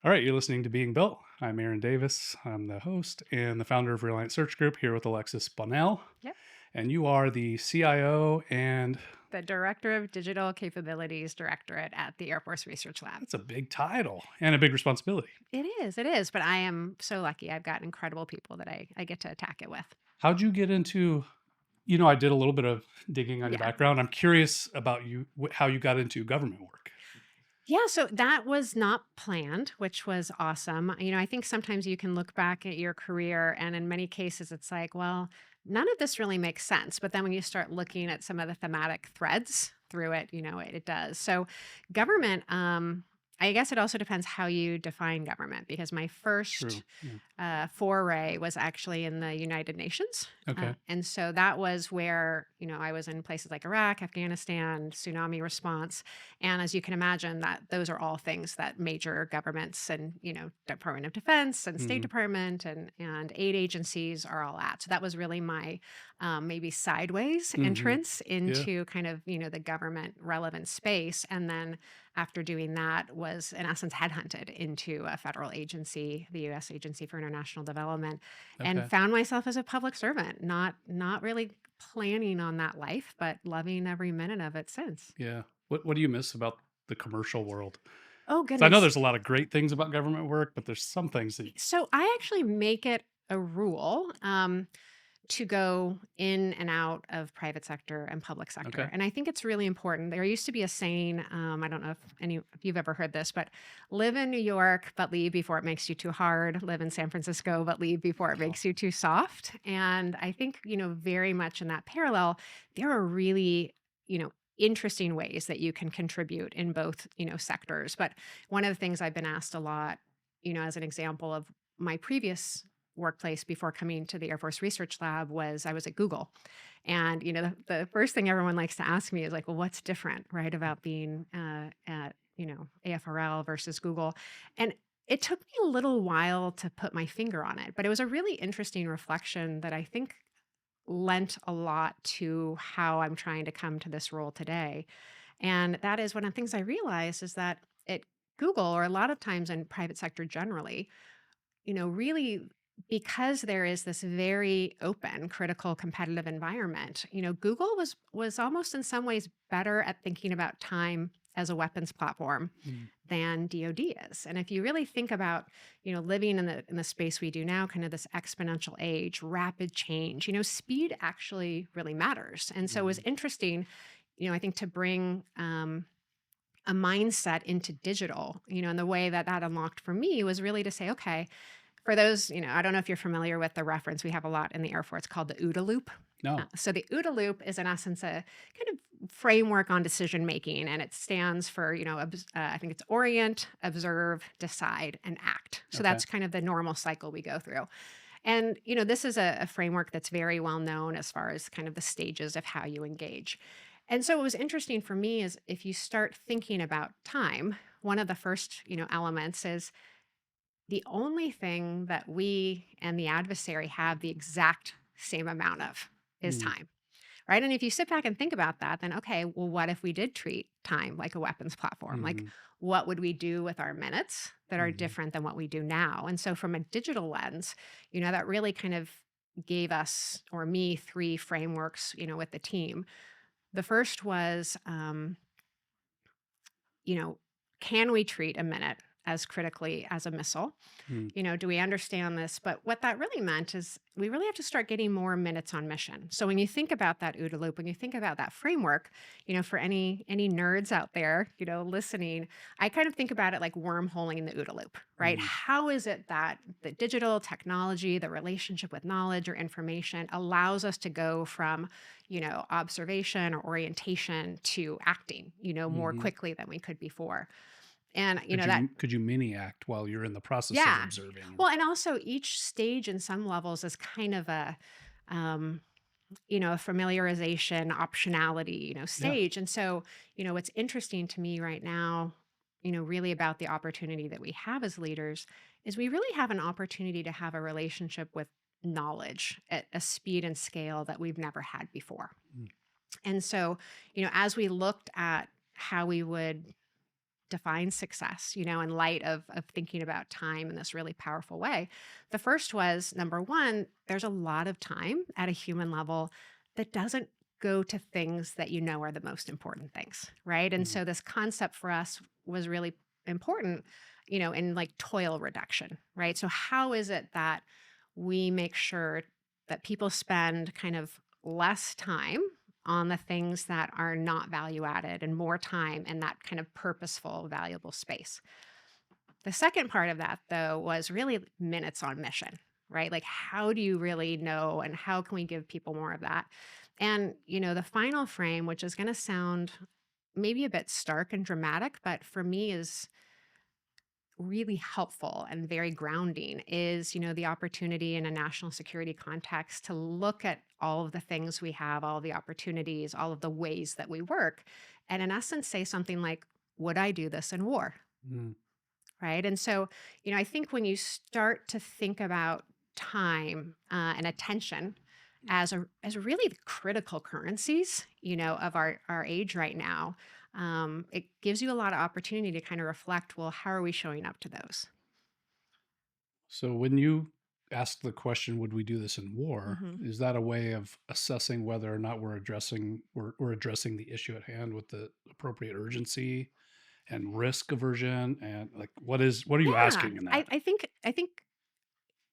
All right, you're listening to Being Built. I'm Aaron Davis. I'm the host and the founder of Reliant Search Group here with Alexis Bonnell. Yep. And you are the CIO, and The Director of Digital Capabilities Directorate at the Air Force Research Lab. that's a big title and a big responsibility. It is, but I am so lucky. I've got incredible people that I get to attack it with. How'd you get into, I did a little bit of digging on your Yeah. background. I'm curious about you, how you got into government work. Yeah, so that was not planned, which was awesome. I think sometimes you can look back at your career, and in many cases, it's like, well, none of this really makes sense. But then when you start looking at some of the thematic threads through it, it does. So, government, I guess it also depends how you define government, because my first True. Yeah. foray was actually in the United Nations. Okay. And so that was where, I was in places like Iraq, Afghanistan, tsunami response. And as you can imagine, that those are all things that major governments and, Department of Defense and State Hmm. Department and aid agencies are all at. So that was really my maybe sideways Hmm. entrance Yeah. into kind of, the government relevant space. And then after doing that was in essence headhunted into a federal agency, the US Agency for International Development, and Okay. found myself as a public servant, not really planning on that life, but loving every minute of it since. Yeah. What do you miss about the commercial world? Oh So I know goodness. there's a lot of great things about government work, but there's some things that, So I actually make it a rule to go in and out of private sector and public sector. okay. And I think it's really important. There used to be a saying, I don't know if you've ever heard this, but live in New York, but leave before it makes you too hard. Live in San Francisco, but leave before it makes you too soft. And I think, very much in that parallel, there are really, interesting ways that you can contribute in both, sectors. But one of the things I've been asked a lot, as an example of my previous workplace before coming to the Air Force Research Lab was I was at Google. And, the first thing everyone likes to ask me is like, well, what's different, right, about being at, AFRL versus Google? And it took me a little while to put my finger on it, but it was a really interesting reflection that I think lent a lot to how I'm trying to come to this role today. And that is one of the things I realized is that at Google, or a lot of times in private sector generally, really because there is this very open, critical, competitive environment, Google was almost in some ways better at thinking about time as a weapons platform Mm. than DoD is. And if you really think about, living in the space we do now, kind of this exponential age, rapid change, speed actually really matters. And so it was Mhm. interesting, I think to bring a mindset into digital, and the way that that unlocked for me was really to say, okay, for those, I don't know if you're familiar with the reference we have a lot in the Air Force called the OODA loop. No. So the OODA loop is in essence a kind of framework on decision making, and it stands for, I think it's orient, observe, decide, and act. So Okay. that's kind of the normal cycle we go through. And, this is a framework that's very well known as far as kind of the stages of how you engage. And so what was interesting for me is if you start thinking about time, one of the first, elements is the only thing that we and the adversary have the exact same amount of is Mm. time, right? And if you sit back and think about that, then okay, well, what if we did treat time like a weapons platform? Like, Mhm. what would we do with our minutes that are Mhm. different than what we do now? And so, from a digital lens, that really kind of gave us or me three frameworks, with the team. The first was, you know, can we treat a minute as critically as a missile? Mm. Do we understand this? But what that really meant is we really have to start getting more minutes on mission. So when you think about that OODA loop, when you think about that framework, for any nerds out there, listening, I kind of think about it like wormholing the OODA loop, right? Mm. How is it that the digital technology, the relationship with knowledge or information allows us to go from, observation or orientation to acting, more Mhm. quickly than we could before. And, Could that you mini act while you're in the process of yeah. observing? Well, and also each stage in some levels is kind of um, a familiarization, optionality, Yeah. stage. And so, what's interesting to me right now, really about the opportunity that we have as leaders is we really have an opportunity to have a relationship with knowledge at a speed and scale that we've never had before. Mm. And so, as we looked at how we would define success, in light of thinking about time in this really powerful way. The first was number one, there's a lot of time at a human level that doesn't go to things that are the most important things, right? And Mm, so this concept for us was really important, in like toil reduction, right? So how is it that we make sure that people spend kind of less time on the things that are not value added and more time in that kind of purposeful, valuable space? The second part of that, though, was really minutes on mission, right? Like, how do you really know and how can we give people more of that? And, the final frame, which is going to sound maybe a bit stark and dramatic, but for me is really helpful and very grounding, is, the opportunity in a national security context to look at all of the things we have, all the opportunities, all of the ways that we work, and in essence say something like, would I do this in war? mm. Right. And so, I think when you start to think about time and attention as really the critical currencies, of our age right now, it gives you a lot of opportunity to kind of reflect, well, how are we showing up to those? So when you ask the question, would we do this in war? Hmm. Is that a way of assessing whether or not we're addressing the issue at hand with the appropriate urgency and risk aversion? And like what are you Yeah, asking in that? I think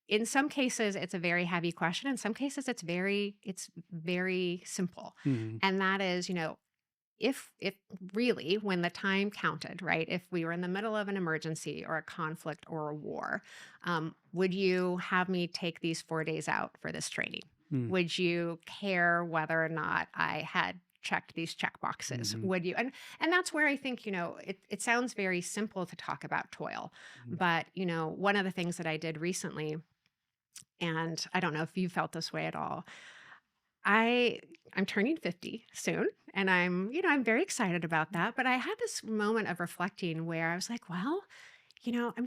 in some cases it's a very heavy question. In some cases it's very simple, Mhm. and that is, if really when the time counted, right, if we were in the middle of an emergency or a conflict or a war, would you have me take these 4 days out for this training? Mm, Would you care whether or not I had checked these check boxes? mhm, Would you? And that's where I think, it sounds very simple to talk about toil, mhm. but one of the things that I did recently, and I don't know if you felt this way at all, I I'm turning 50 soon, and I'm very excited about that, but I had this moment of reflecting where I was like, well, I'm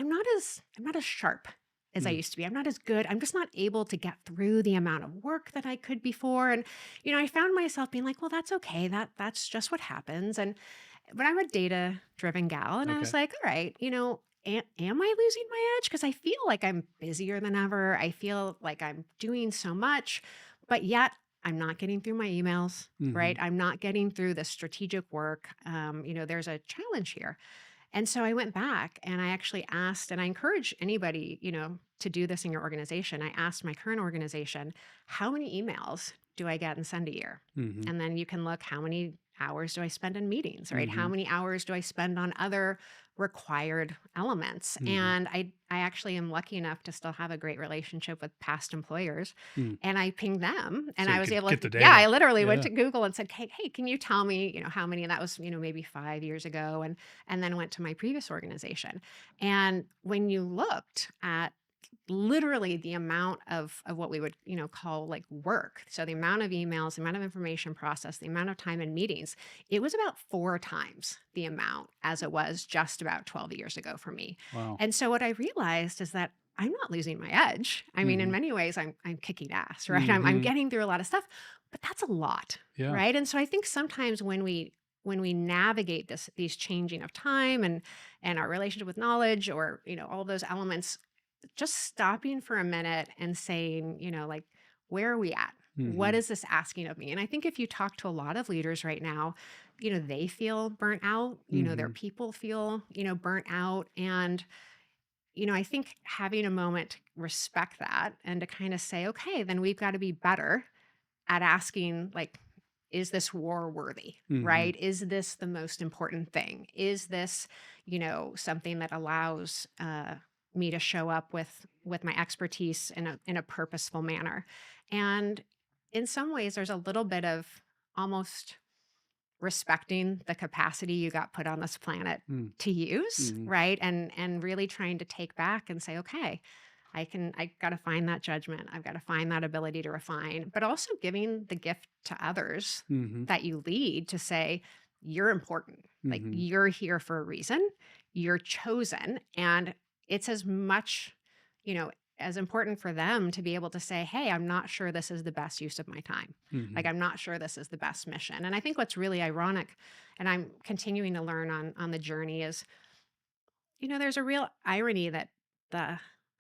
not as sharp as I Mm, used to be. I'm not as good. I'm just not able to get through the amount of work that I could before. And I found myself being like, well, that's okay. That's just what happens. But I'm a data driven gal, and I was okay. like, all right, am I losing my edge? Because I feel like I'm busier than ever. I feel like I'm doing so much, but yet I'm not getting through my emails, right? Mhm, I'm not getting through the strategic work. There's a challenge here. And so I went back and I actually asked, and I encourage anybody, to do this in your organization. I asked my current organization, how many emails do I get and send a year? mhm, And then you can look, how many hours do I spend in meetings, right? How mhm, many hours do I spend on other required elements? mhm, And I actually am lucky enough to still have a great relationship with past employers. mm. And I pinged them and So I you was could able get the to, yeah, I data. literally went Yeah. to Google and said, hey, can you tell me, how many? And that was, maybe 5 years ago. And then went to my previous organization. And when you looked at literally the amount of what we would, call like work, so the amount of emails, the amount of information processed, the amount of time in meetings, it was about 4 times the amount as it was just about 12 years ago for me. Wow. And so what I realized is that I'm not losing my edge. I mean, in Mhm, many ways I'm kicking ass, right? I'm mhm. getting through a lot of stuff, but that's a lot, Yeah. right? And so I think sometimes when we navigate these changing of time and our relationship with knowledge, or all those elements, just stopping for a minute and saying, like, where are we at? What Mhm, is this asking of me? And I think if you talk to a lot of leaders right now, they feel burnt out, their mhm, people feel, burnt out. And, I think having a moment to respect that and to kind of say, okay, then we've got to be better at asking, like, is this war worthy? mhm, Right? Is this the most important thing? Is this, something that allows me to show up with my expertise in a purposeful manner? And in some ways, there's a little bit of almost respecting the capacity you got put on this planet mm, to use, mhm, right? And really trying to take back and say, okay, I got to find that judgment. I've got to find that ability to refine, but also giving the gift to others mhm, that you lead to say, you're important. Like, mhm, you're here for a reason. You're chosen. And it's as much, you know, as important for them to be able to say, hey, I'm not sure this is the best use of my time. Like, Hmm. I'm not sure this is the best mission. And I think what's really ironic, and I'm continuing to learn on the journey, is, there's a real irony that the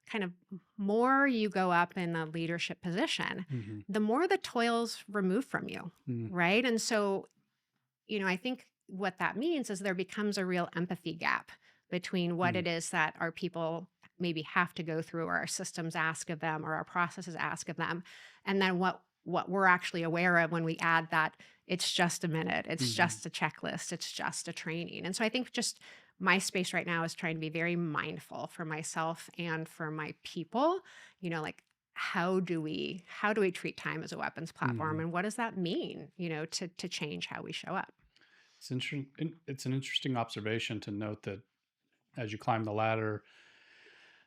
kind of more you go up in a leadership position, Hmm. the more the toil's removed from you. Hmm. Right. And so, I think what that means is there becomes a real empathy gap between what Hmm. it is that our people maybe have to go through, or our systems ask of them, or our processes ask of them, and then what we're actually aware of when we add that it's just a minute, it's Hmm. just a checklist, it's just a training. And so I think just my space right now is trying to be very mindful for myself and for my people, like, how do we treat time as a weapons platform, Hmm. and what does that mean, to change how we show up. It's interesting. It's an interesting observation to note that as you climb the ladder,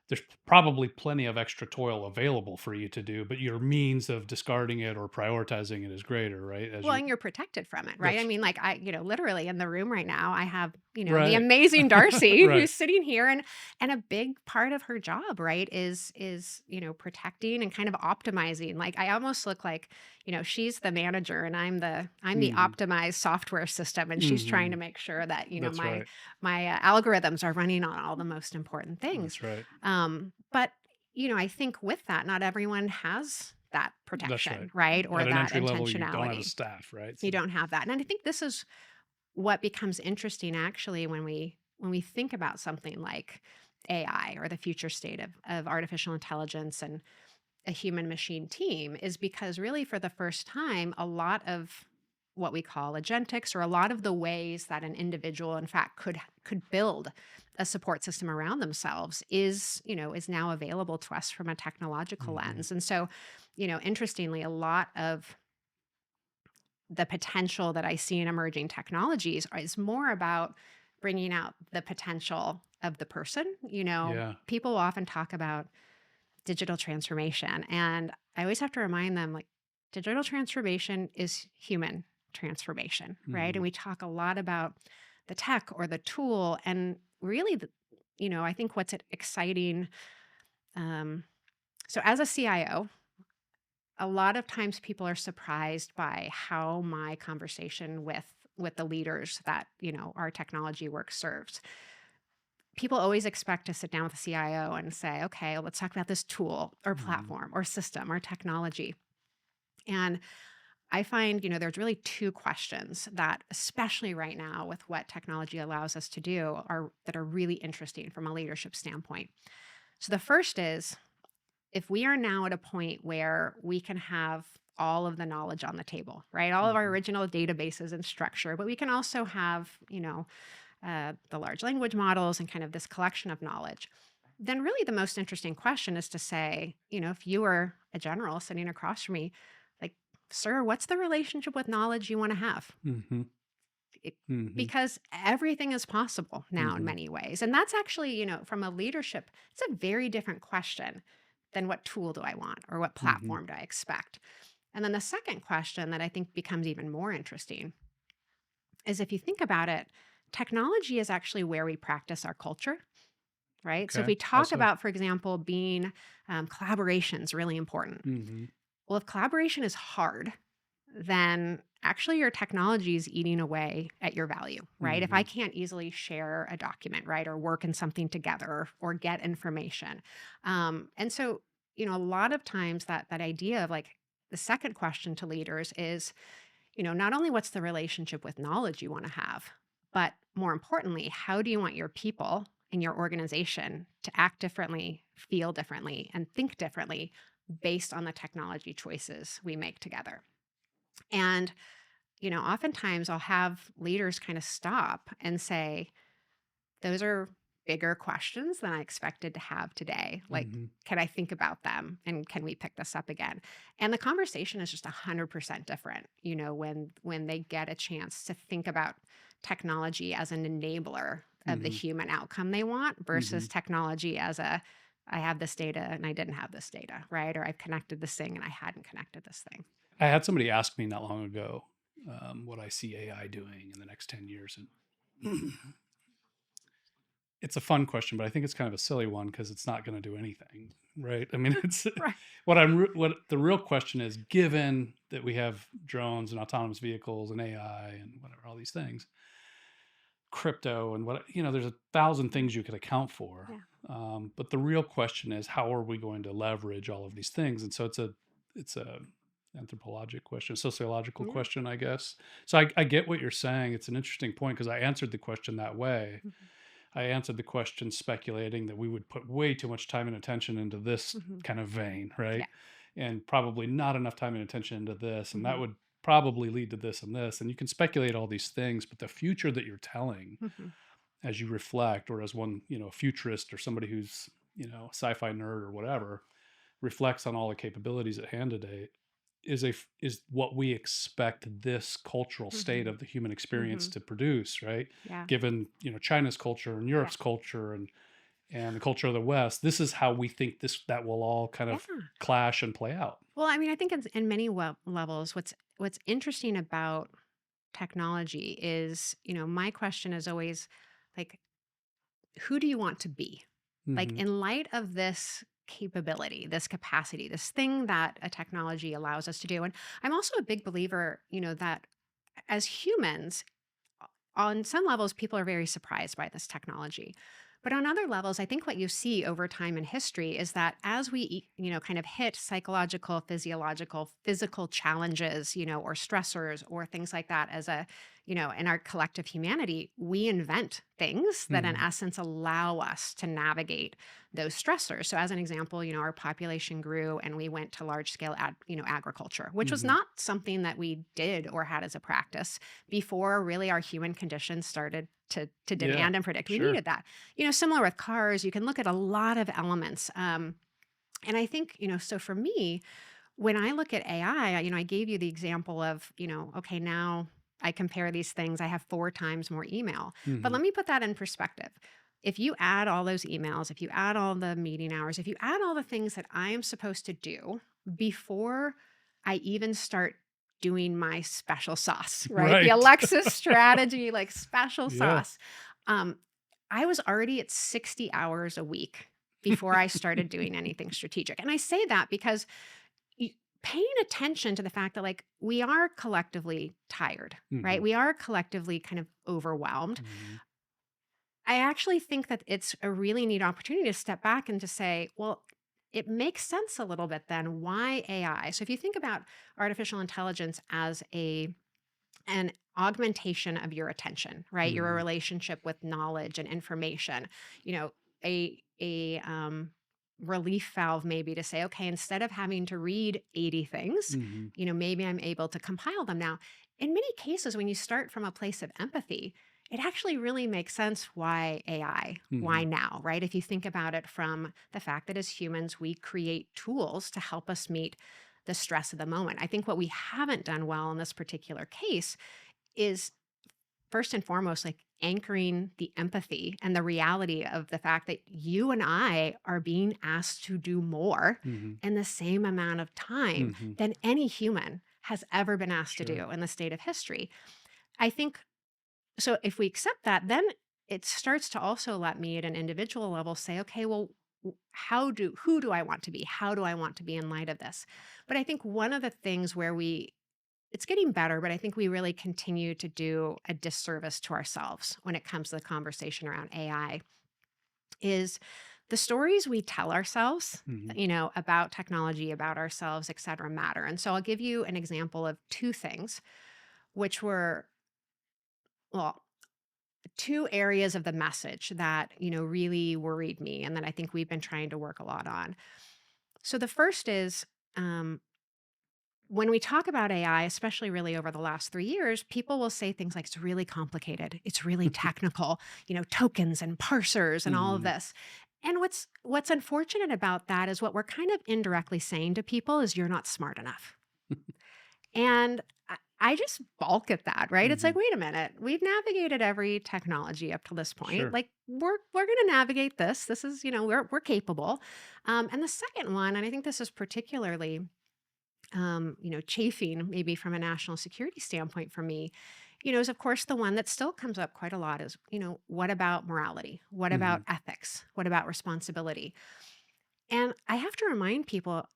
there's probably plenty of extra toil available for you to do, but your means of discarding it or prioritizing it is greater, right? As Well, you and you're protected from it, right? I That's mean, like, literally in the room right now, I have, the right. amazing Darcy Right. who's sitting here, and a big part of her job, right, is, protecting and kind of optimizing. Like, I almost look like, she's the manager and I'm the Hmm. optimized software system, and she's trying to Hmm. make sure that, That's my right. algorithms are running on all the most important things. That's right. But I think with that, not everyone has that That's right. protection, right? Or At an that entry level, you don't have a intentionality. staff, right? You So, don't have that. And I think this is what becomes interesting, actually, when we think about something like AI, or the future state of artificial intelligence and a human machine team, is because really for the first time, a lot of what we call agentics, or a lot of the ways that an individual in fact could build a support system around themselves is now available to us from a technological mhm, lens. And so, interestingly, a lot of the potential that I see in emerging technologies is more about bringing out the potential of the person. yeah. People often talk about digital transformation, and I always have to remind them, like, digital transformation is human transformation, right? And Mhm, we talk a lot about the tech or the tool, and really, I think what's exciting. Um, so, as a CIO, a lot of times people are surprised by how my conversation with the leaders that our technology work serves. People always expect to sit down with a CIO and say, okay, let's talk about this tool or mhm, platform or system or technology. And I find, there's really two questions that, especially right now with what technology allows us to do, are really interesting from a leadership standpoint. So the first is, if we are now at a point where we can have all of the knowledge on the table, right? All of our mhm, original databases and structure, but we can also have, the large language models and kind of this collection of knowledge. Then, really, the most interesting question is to say, if you were a general sitting across from me, like, sir, what's the relationship with knowledge you want to have? mhm, It- mhm, because everything is possible now in mhm, many ways. And that's actually, from a leadership, it's a very different question than what tool do I want, or what mhm, platform do I expect. And then the second question that I think becomes even more interesting is, if you think about it, technology is actually where we practice our culture, right? So if okay. we How talk so? about, for example, being collaboration is really important. Mhm, Well, if collaboration is hard, then actually your technology is eating away at your value, right? If I mhm, can't easily share a document, right, or work in something together, or get information. And so, a lot of times that idea of, like, the second question to leaders is, not only what's the relationship with knowledge you want to have, but more importantly, how do you want your people and your organization to act differently, feel differently, and think differently based on the technology choices we make together? And, oftentimes I'll have leaders kind of stop and say, those are bigger questions than I expected to have today. Like, mhm, can I think about them, and can we pick this up again? And the conversation is just 100% different, when they get a chance to think about technology as an enabler of the mhm, human outcome they want, versus mhm. technology as I have this data and I didn't have this data, right? Or I've connected this thing and I hadn't connected this thing. I had somebody ask me not long ago, what I see AI doing in the next 10 years. And it's a fun question, but I think it's kind of a silly one because it's not going to do anything, right? I mean, it's Right. what the real question is, given that we have drones and autonomous vehicles and AI and whatever, all these things, crypto and what, there's 1,000 things you could account for. Yeah. But the real question is, how are we going to leverage all of these things? And so it's a anthropologic question, sociological Yeah. question, I guess. So I get what you're saying. It's an interesting point because I answered the question that way. Mhm. I answered the question speculating that we would put way too much time and attention into this Mhm. kind of vein, Yeah. right? And probably not enough time and attention into this. And that Mhm. would probably lead to this and this. And you can speculate all these things, but the future that you're telling Mhm. as you reflect, or as one, a futurist or somebody who's, a sci-fi nerd or whatever, reflects on all the capabilities at hand today, is what we expect this cultural state Mhm. of the human experience Mhm. to produce, right? Yeah. Given China's culture and Yeah. Europe's culture and the culture of the West, this is how we think that will all kind Yeah. of clash and play out. Well, I mean, I think it's in many levels, what's interesting about technology is, my question is always like, who do you want to be? Like, Hmm. in light of this capability, this capacity, this thing that a technology allows us to do. And I'm also a big believer, that as humans, on some levels, people are very surprised by this technology. But on other levels, I think what you see over time in history is that as we, kind of hit psychological, physiological, physical challenges, or stressors or things like that as in our collective humanity, we invent things that in Hmm. essence allow us to navigate those stressors. So as an example, our population grew and we went to large scale, agriculture, which was Hmm. not something that we did or had as a practice before really our human conditions started to Yeah, demand and predict. We sure. needed that. Similar with cars, you can look at a lot of elements. And I think, so for me, when I look at AI, I gave you the example of, okay, now I compare these things, I have 4 times more email. But Hmm. let me put that in perspective. If you add all those emails, if you add all the meeting hours, if you add all the things that I am supposed to do before I even start doing my special sauce, right? The Right. Alexis strategy, like special Yeah. sauce. Um, I was already at 60 hours a week before I started doing anything strategic. And I say that because y- paying attention to the fact that like we are collectively tired, right? Hmm. We are collectively kind of overwhelmed. Hmm. I actually think that it's a really neat opportunity to step back and to say, well, it makes sense a little bit then why AI. So if you think about artificial intelligence as an augmentation of your attention, right? Your Hmm. relationship with knowledge and information, a relief valve maybe to say, okay, instead of having to read 80 things, Hmm. maybe I'm able to compile them. Now, in many cases, when you start from a place of empathy, it actually really makes sense why AI, Hmm. why now, right? If you think about it from the fact that as humans, we create tools to help us meet the stress of the moment. I think what we haven't done well in this particular case is first and foremost like anchoring the empathy and the reality of the fact that you and I are being asked to do more Hmm. in the same amount of time Hmm. than any human has ever been asked to Sure. do in the state of history. I think so if we accept that, then it starts to also let me at an individual level say, okay, well, who do I want to be? How do I want to be in light of this? But I think one of the things where it's getting better, but I think we really continue to do a disservice to ourselves when it comes to the conversation around AI is the stories we tell ourselves, Hmm. about technology, about ourselves, et cetera, matter. And so I'll give you an example of 2 things, which were, well, 2 areas of the message that, really worried me and that I think we've been trying to work a lot on. So the first is, um, when we talk about AI, especially really over the last 3 years, people will say things like it's really complicated, it's really technical, tokens and parsers and all of Hmm. this. And what's unfortunate about that is what we're kind of indirectly saying to people is you're not smart enough. And I just balk at that, right? It's Hmm. like, wait a minute, we've navigated every technology up to this point. Sure. Like we're going to navigate this. This is, we're capable. And the second one, and I think this is particularly chafing maybe from a national security standpoint for me is of course the one that still comes up quite a lot is, what about morality? What about Hmm. ethics? What about responsibility? And I have to remind people,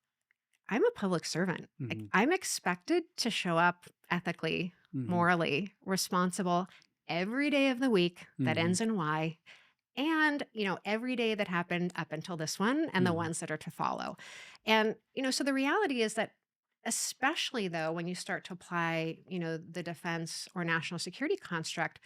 I'm a public servant. Like, Hmm. I'm expected to show up ethically, Hmm. morally, responsible every day of the week that Hmm. ends in Y. And, every day that happened up until this one and the Hmm. ones that are to follow. And, so the reality is that, especially though, when you start to apply, the defense or national security construct,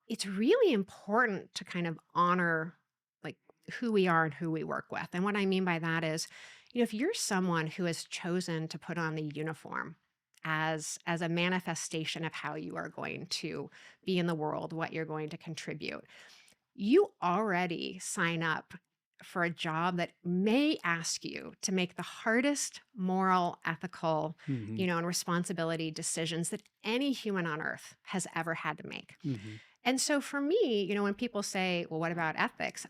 it's really important to kind of honor like who we are and who we work with. And what I mean by that is, if you're someone who has chosen to put on the uniform as a manifestation of how you are going to be in the world, what you're going to contribute, you already sign up for a job that may ask you to make the hardest moral, ethical, Hmm. and responsibility decisions that any human on earth has ever had to make. Hmm. And so for me, when people say, "Well, what about ethics?"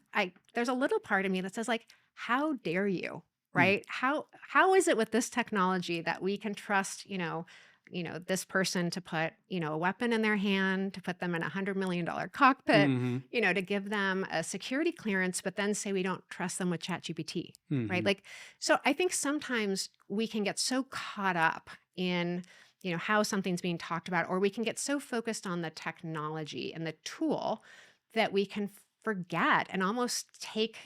There's a little part of me that says like, "How dare you?" Hmm. Right? How is it with this technology that we can trust, this person to put, a weapon in their hand, to put them in $100 million cockpit, Hmm. to give them a security clearance, but then say we don't trust them with ChatGPT, right? Hmm. Like, so I think sometimes we can get so caught up in how something's being talked about, or we can get so focused on the technology and the tool that we can forget and almost take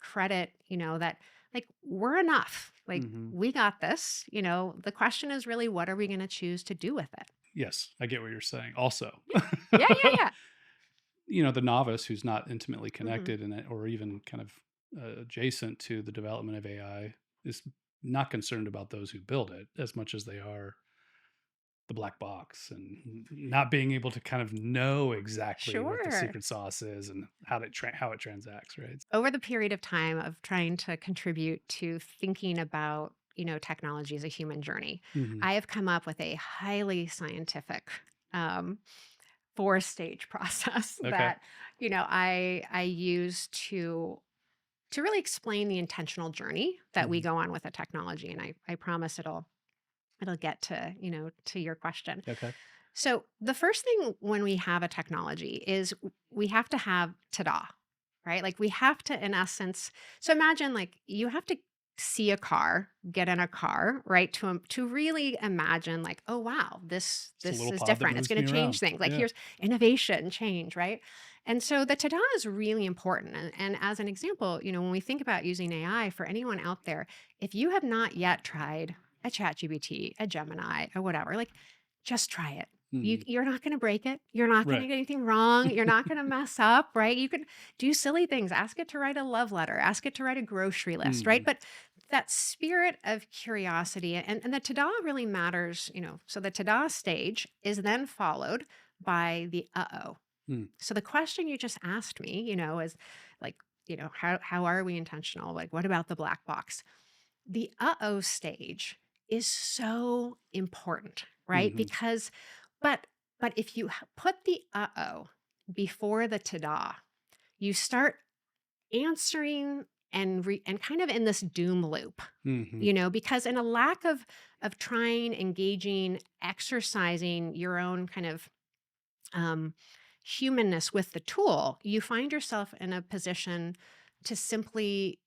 credit, that like we're enough, like Hmm. we got this. The question is really, what are we going to choose to do with it? Yes, I get what you're saying. Also, Yeah, yeah, yeah. the novice who's not intimately Hmm. connected in it, or even kind of adjacent to the development of AI, is not concerned about those who build it as much as they are the black box, and not being able to kind of know exactly what the Sure. secret sauce is and how it transacts, right? Over the period of time of trying to contribute to thinking about, technology as a human journey, Hmm. I have come up with a highly scientific um, four-stage process Okay. that, I use to really explain the intentional journey that we Hmm. go on with a technology. And I promise it'll get to, to your question. Okay. So the first thing when we have a technology is we have to have ta-da, right? Like we have to, in essence, so imagine like you have to see a car, get in a car, right? To really imagine like, oh wow, this It's a this little is pod that different. It's moves going me to change around. things. Like Yeah. here's innovation, change, right? And so the ta-da is really important. And as an example, when we think about using AI for anyone out there, if you have not yet tried a chat GBT, a Gemini, or whatever, like just try it. Hmm. You're not going to break it. You're not going to Right. get anything wrong. You're not going to mess up, right? You can do silly things. Ask it to write a love letter. Ask it to write a grocery list, right? Hmm. But that spirit of curiosity and the ta-da really matters, So the ta-da stage is then followed by the uh-oh. Hmm. So the question you just asked me, is like, how are we intentional? Like, what about the black box? The uh-oh stage is so important, right? Hmm. Because, but, but if you put the uh-oh before the ta-da, you start answering and kind of in this doom loop, Hmm. because in a lack of trying, engaging, exercising your own kind of um, humanness with the tool, you find yourself in a position to simply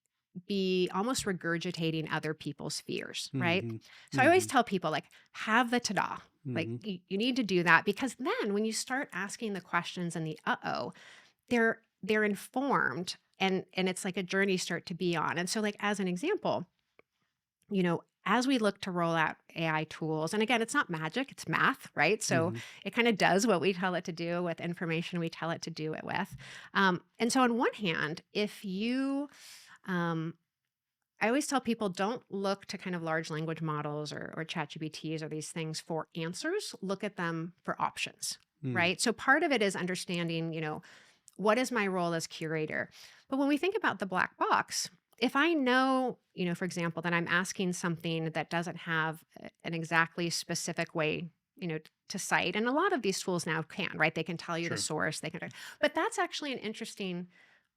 be almost regurgitating other people's fears, right? Hmm. So I always Hmm. tell people like have the ta-da. Like Hmm. you need to do that because then when you start asking the questions and the uh-oh, they're informed and it's like a journey you start to be on. And so like as an example, as we look to roll out AI tools, and again, it's not magic, it's math, right? So Hmm. it kind of does what we tell it to do with information we tell it to do it with. And so, on one hand, if you, I always tell people don't look to kind of large language models or ChatGPTs or these things for answers, look at them for options, Hmm. right? So, part of it is understanding, what is my role as curator? But when we think about the black box, if I know, for example, that I'm asking something that doesn't have an exactly specific way, to cite, and a lot of these tools now can, right? They can tell you the Sure. source, but that's actually an interesting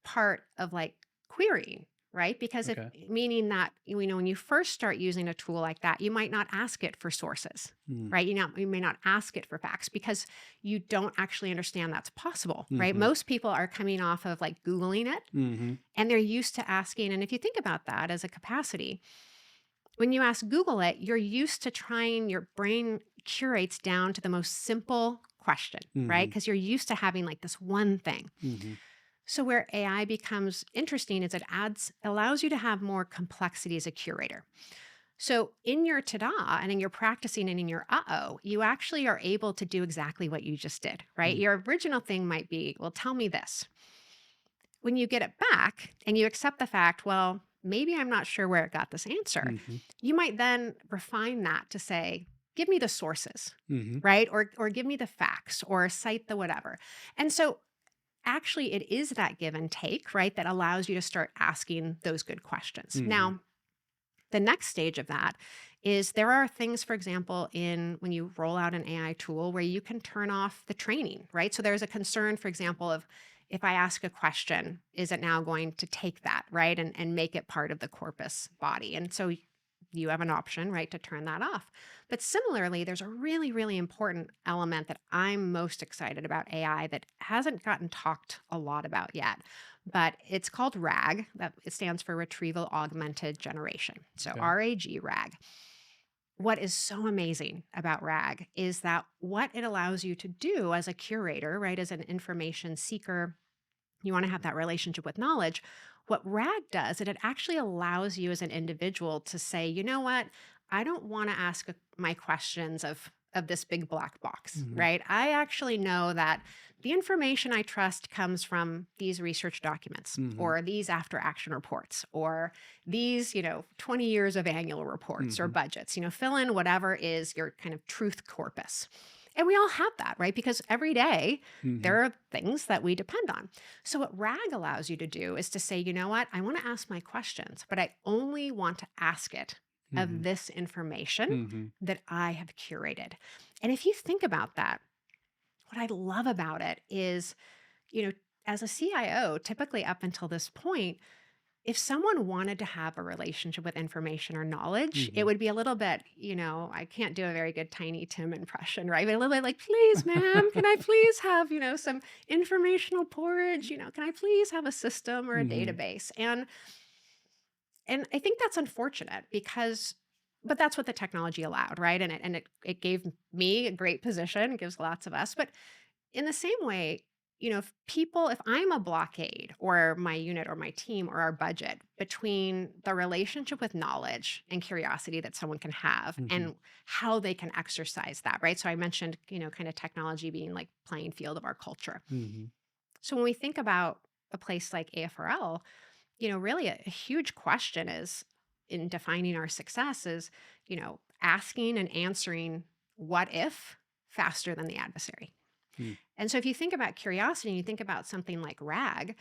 part of like querying, right? Because if Okay. meaning that, when you first start using a tool like that, you might not ask it for sources, Mm. right? You may not ask it for facts because you don't actually understand that's possible, right? Mm-hmm. Most people are coming off of like Googling it Mm-hmm. and they're used to asking. And if you think about that as a capacity, when you ask Google it, you're used to trying, your brain curates down to the most simple question, right? Mm-hmm. Because you're used to having like this one thing. Mm-hmm. So where AI becomes interesting is it allows you to have more complexity as a curator. So in your ta-da and in your practicing and in your uh-oh, you actually are able to do exactly what you just did, right? Your original thing might be, well, tell me this. When you get it back and you accept the fact, well, maybe I'm not sure where it got this answer, Mm-hmm. you might then refine that to say, give me the sources, Mm-hmm. right? Or give me the facts or cite the whatever. And so actually it is that give and take, right? That allows you to start asking those good questions. Mm-hmm. Now, the next stage of that is there are things, for example, in when you roll out an AI tool where you can turn off the training, right? So there's a concern, for example, of if I ask a question, is it now going to take that, right? And make it part of the corpus body. And so you have an option, right, to turn that off. But similarly, there's a really, really important element that I'm most excited about AI that hasn't gotten talked a lot about yet, but it's called RAG. That it stands for Retrieval Augmented Generation. So Okay. RAG, RAG. What is so amazing about RAG is that what it allows you to do as a curator, right, as an information seeker, you want to have that relationship with knowledge. What RAG does, it actually allows you as an individual to say, you know what, I don't want to ask my questions of this big black box, Mm-hmm. right? I actually know that the information I trust comes from these research documents Mm-hmm. or these after action reports or these, 20 years of annual reports or Mm-hmm. budgets, fill in whatever is your kind of truth corpus. And we all have that, right? Because every day Mm-hmm. there are things that we depend on. So, what RAG allows you to do is to say, you know what, I want to ask my questions, but I only want to ask it Mm-hmm. of this information Mm-hmm. that I have curated. And if you think about that, what I love about it is, you know, as a CIO, typically up until this point, if someone wanted to have a relationship with information or knowledge, it Mm-hmm. would be a little bit, I can't do a very good Tiny Tim impression, right? But a little bit like, please, ma'am, can I please have, some informational porridge? Can I please have a system or a Mm-hmm. database? And I think that's unfortunate because but that's what the technology allowed, right? And it gave me a great position, it gives lots of us. But in the same way, if I'm a blockade or my unit or my team or our budget between the relationship with knowledge and curiosity that someone can have Mm-hmm. and how they can exercise that, right? So I mentioned, kind of technology being like playing field of our culture. Mm-hmm. So when we think about a place like AFRL, really a huge question is in defining our success is, asking and answering what if faster than the adversary. Mm-hmm. And so if you think about curiosity and you think about something like RAG,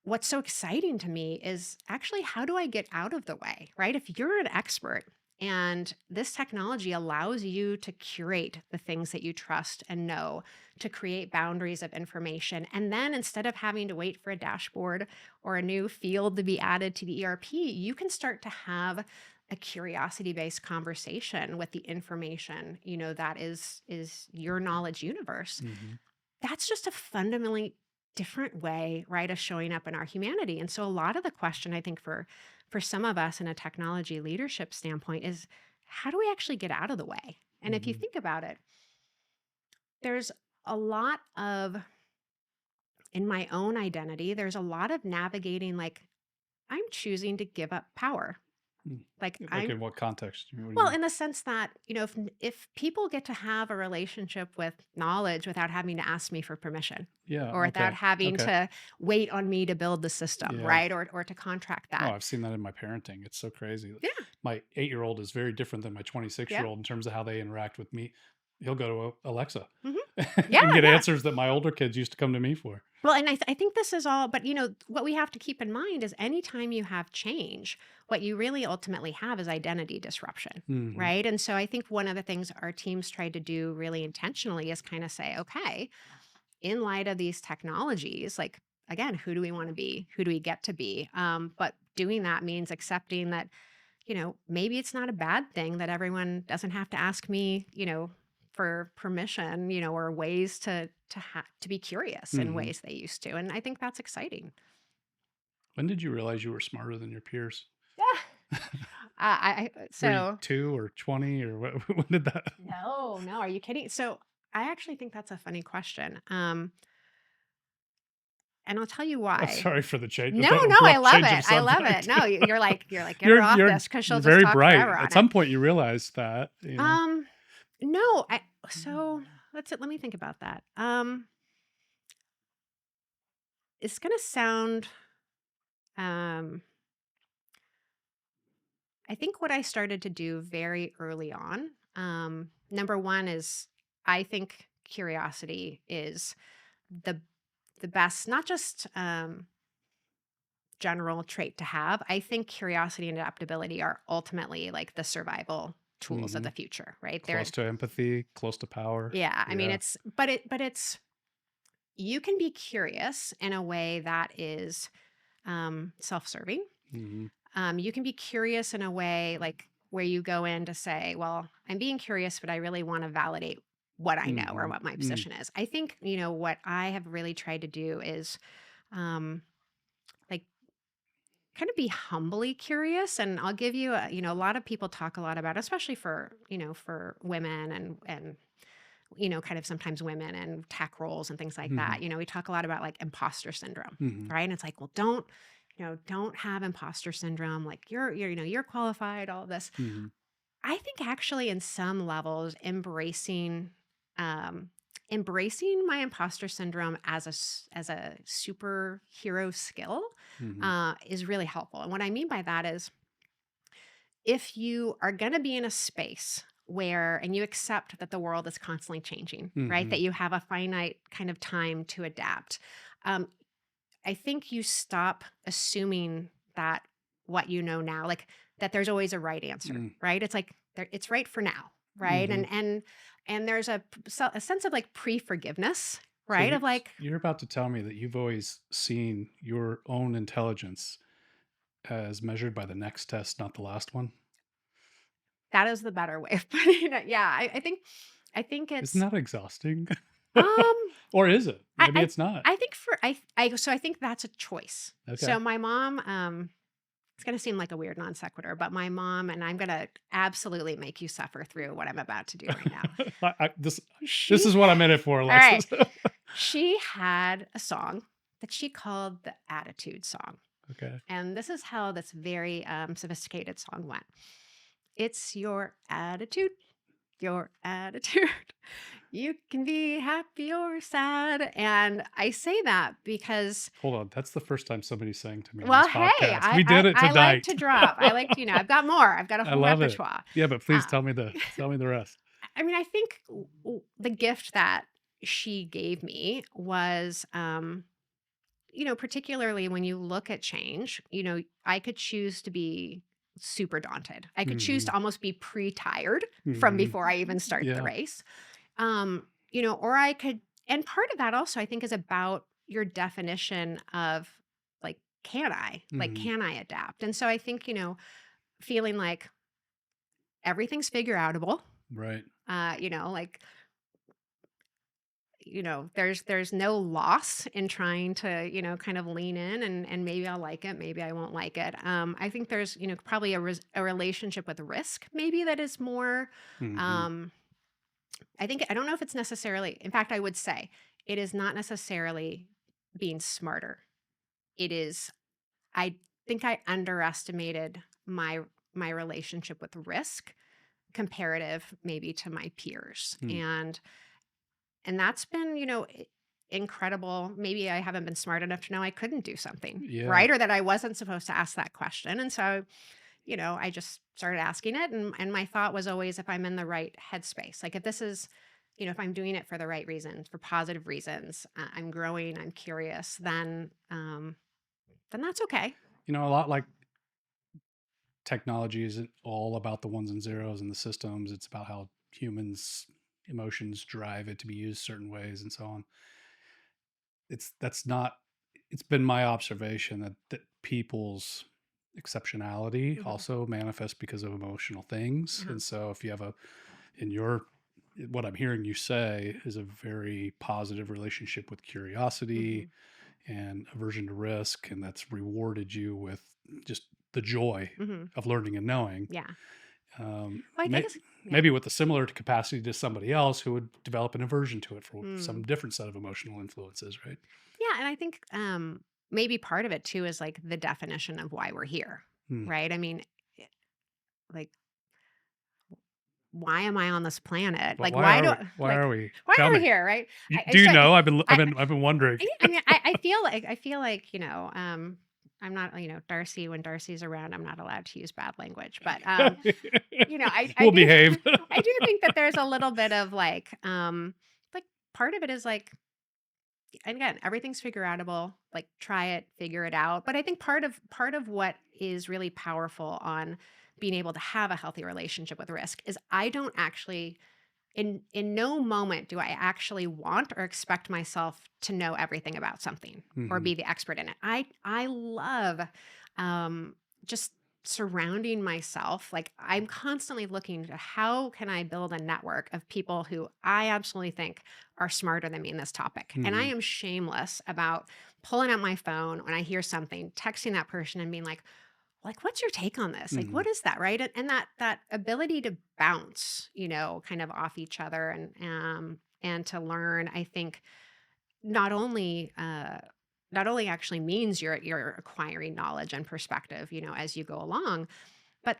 what's so exciting to me is actually how do I get out of the way, right? If you're an expert and this technology allows you to curate the things that you trust and know, to create boundaries of information. And then instead of having to wait for a dashboard or a new field to be added to the ERP, you can start to have a curiosity-based conversation with the information, that is your knowledge universe. Mm-hmm. That's just a fundamentally different way, right, of showing up in our humanity. And so a lot of the question I think for some of us in a technology leadership standpoint is how do we actually get out of the way? And if you Mm-hmm. think about it, there's a lot of in my own identity, there's a lot of navigating like I'm choosing to give up power. Like Like I'm in what context? What do you Well, mean? in the sense that, if people get to have a relationship with knowledge without having to ask me for permission Yeah. or without Okay. having Okay. to wait on me to build the system, Yeah. right? Or to contract Oh, that. I've seen that in my parenting. It's so crazy. Yeah. My 8-year-old is very different than my 26 Yeah. year old in terms of how they interact with me. He'll go to Alexa hmm Yeah. and get Yeah. answers that my older kids used to come to me for. Well, and I think this is all, but what we have to keep in mind is anytime you have change, what you really ultimately have is identity disruption, Mm-hmm. right? And so I think one of the things our teams tried to do really intentionally is kind of say, okay, in light of these technologies, like again, who do we want to be? Who do we get to be? But doing that means accepting that, maybe it's not a bad thing that everyone doesn't have to ask me, for permission, or ways to be curious in Hmm. ways they used to. And I think that's exciting. When did you realize you were smarter than your peers? Yeah. Were you So 2 or 20 or what? When did that? no, no, are you kidding? So I actually think that's a funny question. And I'll tell you I'm why. sorry for the change, No, the no, I abrupt love change of it. I love it. subject. No, you're like, get her you're off you're this because she'll you're just very talk bright. forever At on it. some point, you realized that. Um, no, so let me think about that. It's gonna sound um I think what I started to do very early on, number one is I think curiosity is the the best, not just general trait to have. I think curiosity and adaptability are ultimately like the survival tools of Hmm. the future, right? Close to empathy, close to power. Yeah, I mean Yeah. it's you can be curious in a way that is self-serving. Hmm. You can be curious in a way like where you go in to say, well, I'm being curious, but I really want to validate what I know or Hmm. what my Mm. position is. I think, what I have really tried to do is um, like kind of be humbly curious. And I'll give you a lot of people talk a lot about, especially for women and kind of sometimes women and tech roles and things like Hmm. that. We talk a lot about like imposter syndrome, Hmm. right? And it's like, well, don't have imposter syndrome. Like you're qualified, all of this. Hmm. I think actually in some levels, um, embracing my imposter syndrome as as a superhero skill Hmm. is really helpful. And what I mean by that is if you are going to be in a space where and you accept that the world is constantly changing, right, Hmm. that you have a finite kind of time to adapt, um, I think you stop assuming that what you know now, like that there's always a right answer, right? It's like it's right for now, right? Hmm. And there's a sense of like pre-forgiveness, So right? Of like you're about to tell me that you've always seen your own intelligence as measured by the next test, not the last one. that is the better way of putting it. Yeah, I think Isn't it's that exhausting? um Or is it? I Maybe I it's not. I think for so I think that's a choice. Okay. So my mom, it's gonna seem like a weird non sequitur, but my mom and I'm gonna absolutely make you suffer through what I'm about to do right now. This She is what I'm in it for, all right. Alexis. She had a song that she called the Attitude Song. Okay. And this is how this very sophisticated song went. It's your attitude, your attitude. You can be happy or sad. And I say that because, Hold on. That's the first time somebody sang to me on this well, hey, podcast. We did it I like tonight. to drop. I like to, I've got more. I've got a I whole love it. repertoire. Yeah, but please Uh, tell me the rest. I mean, I think the gift that she gave me was, particularly when you look at change, I could choose to be super daunted. I could choose Hmm. to almost be pre-tired from Hmm. before I even start the Yeah. race. Or I could, and part of that also I think is about your definition of like, Hmm. can I adapt? And so I think, feeling like everything's figure outable, Right. like there's no loss in trying to kind of lean in and maybe I'll like it, maybe I won't like it. I think there's probably a relationship with risk maybe that is more. Hmm. um I don't know if it's necessarily, in fact I would say it is not necessarily being smarter. It is, I think I underestimated my relationship with risk comparative maybe to my peers. Hmm. And that's been, incredible. Maybe I haven't been smart enough to know I couldn't do something, Yeah. right? Or that I wasn't supposed to ask that question. And so, I just started asking it. And my thought was always if I'm in the right headspace, like if this is, if I'm doing it for the right reasons, for positive reasons, I'm growing, I'm curious, then that's okay. A lot like technology isn't all about the ones and zeros and the systems. It's about how humans' emotions drive it to be used certain ways and so on. That's not it's been my observation that people's exceptionality Mhm. also manifests because of emotional things. Uh-huh. And so if you have in your, what I'm hearing you say is a very positive relationship with curiosity Mhm. and aversion to risk, and that's rewarded you with just the joy Mhm. of learning and knowing. Yeah. Um, Well, I may, guess yeah. maybe with a similar capacity to somebody else who would develop an aversion to it for some Mm. different set of emotional influences, right? Yeah, and I think, maybe part of it too is, like, the definition of why we're here, Hmm. right? I mean, eh, like, why am I on this planet? But Like, why are we? Why like, are we? why Tell are we me. here, right? You, I do you so know? I've I been wondering. yeah, I mean, I feel like, I'm not, Darcy, when Darcy's around, I'm not allowed to use bad language, but, I We'll do behave. I do think that there's a little bit of, like, part of it is, like, and again, everything's figure outable, like, try it, figure it out, but I think part of what is really powerful on being able to have a healthy relationship with risk is I don't actually in no moment do I actually want or expect myself to know everything about something or Hmm. be the expert in it. I love um just surrounding myself. Like, I'm constantly looking to how can I build a network of people who I absolutely think are smarter than me in this topic. And I Hmm. am shameless about pulling out my phone when I hear something, texting that person and being like, what's your take on this? Like, Hmm. what is that, right? And that ability to bounce, kind of off each other and to learn, I think not only not only actually means you're acquiring knowledge and perspective, as you go along, but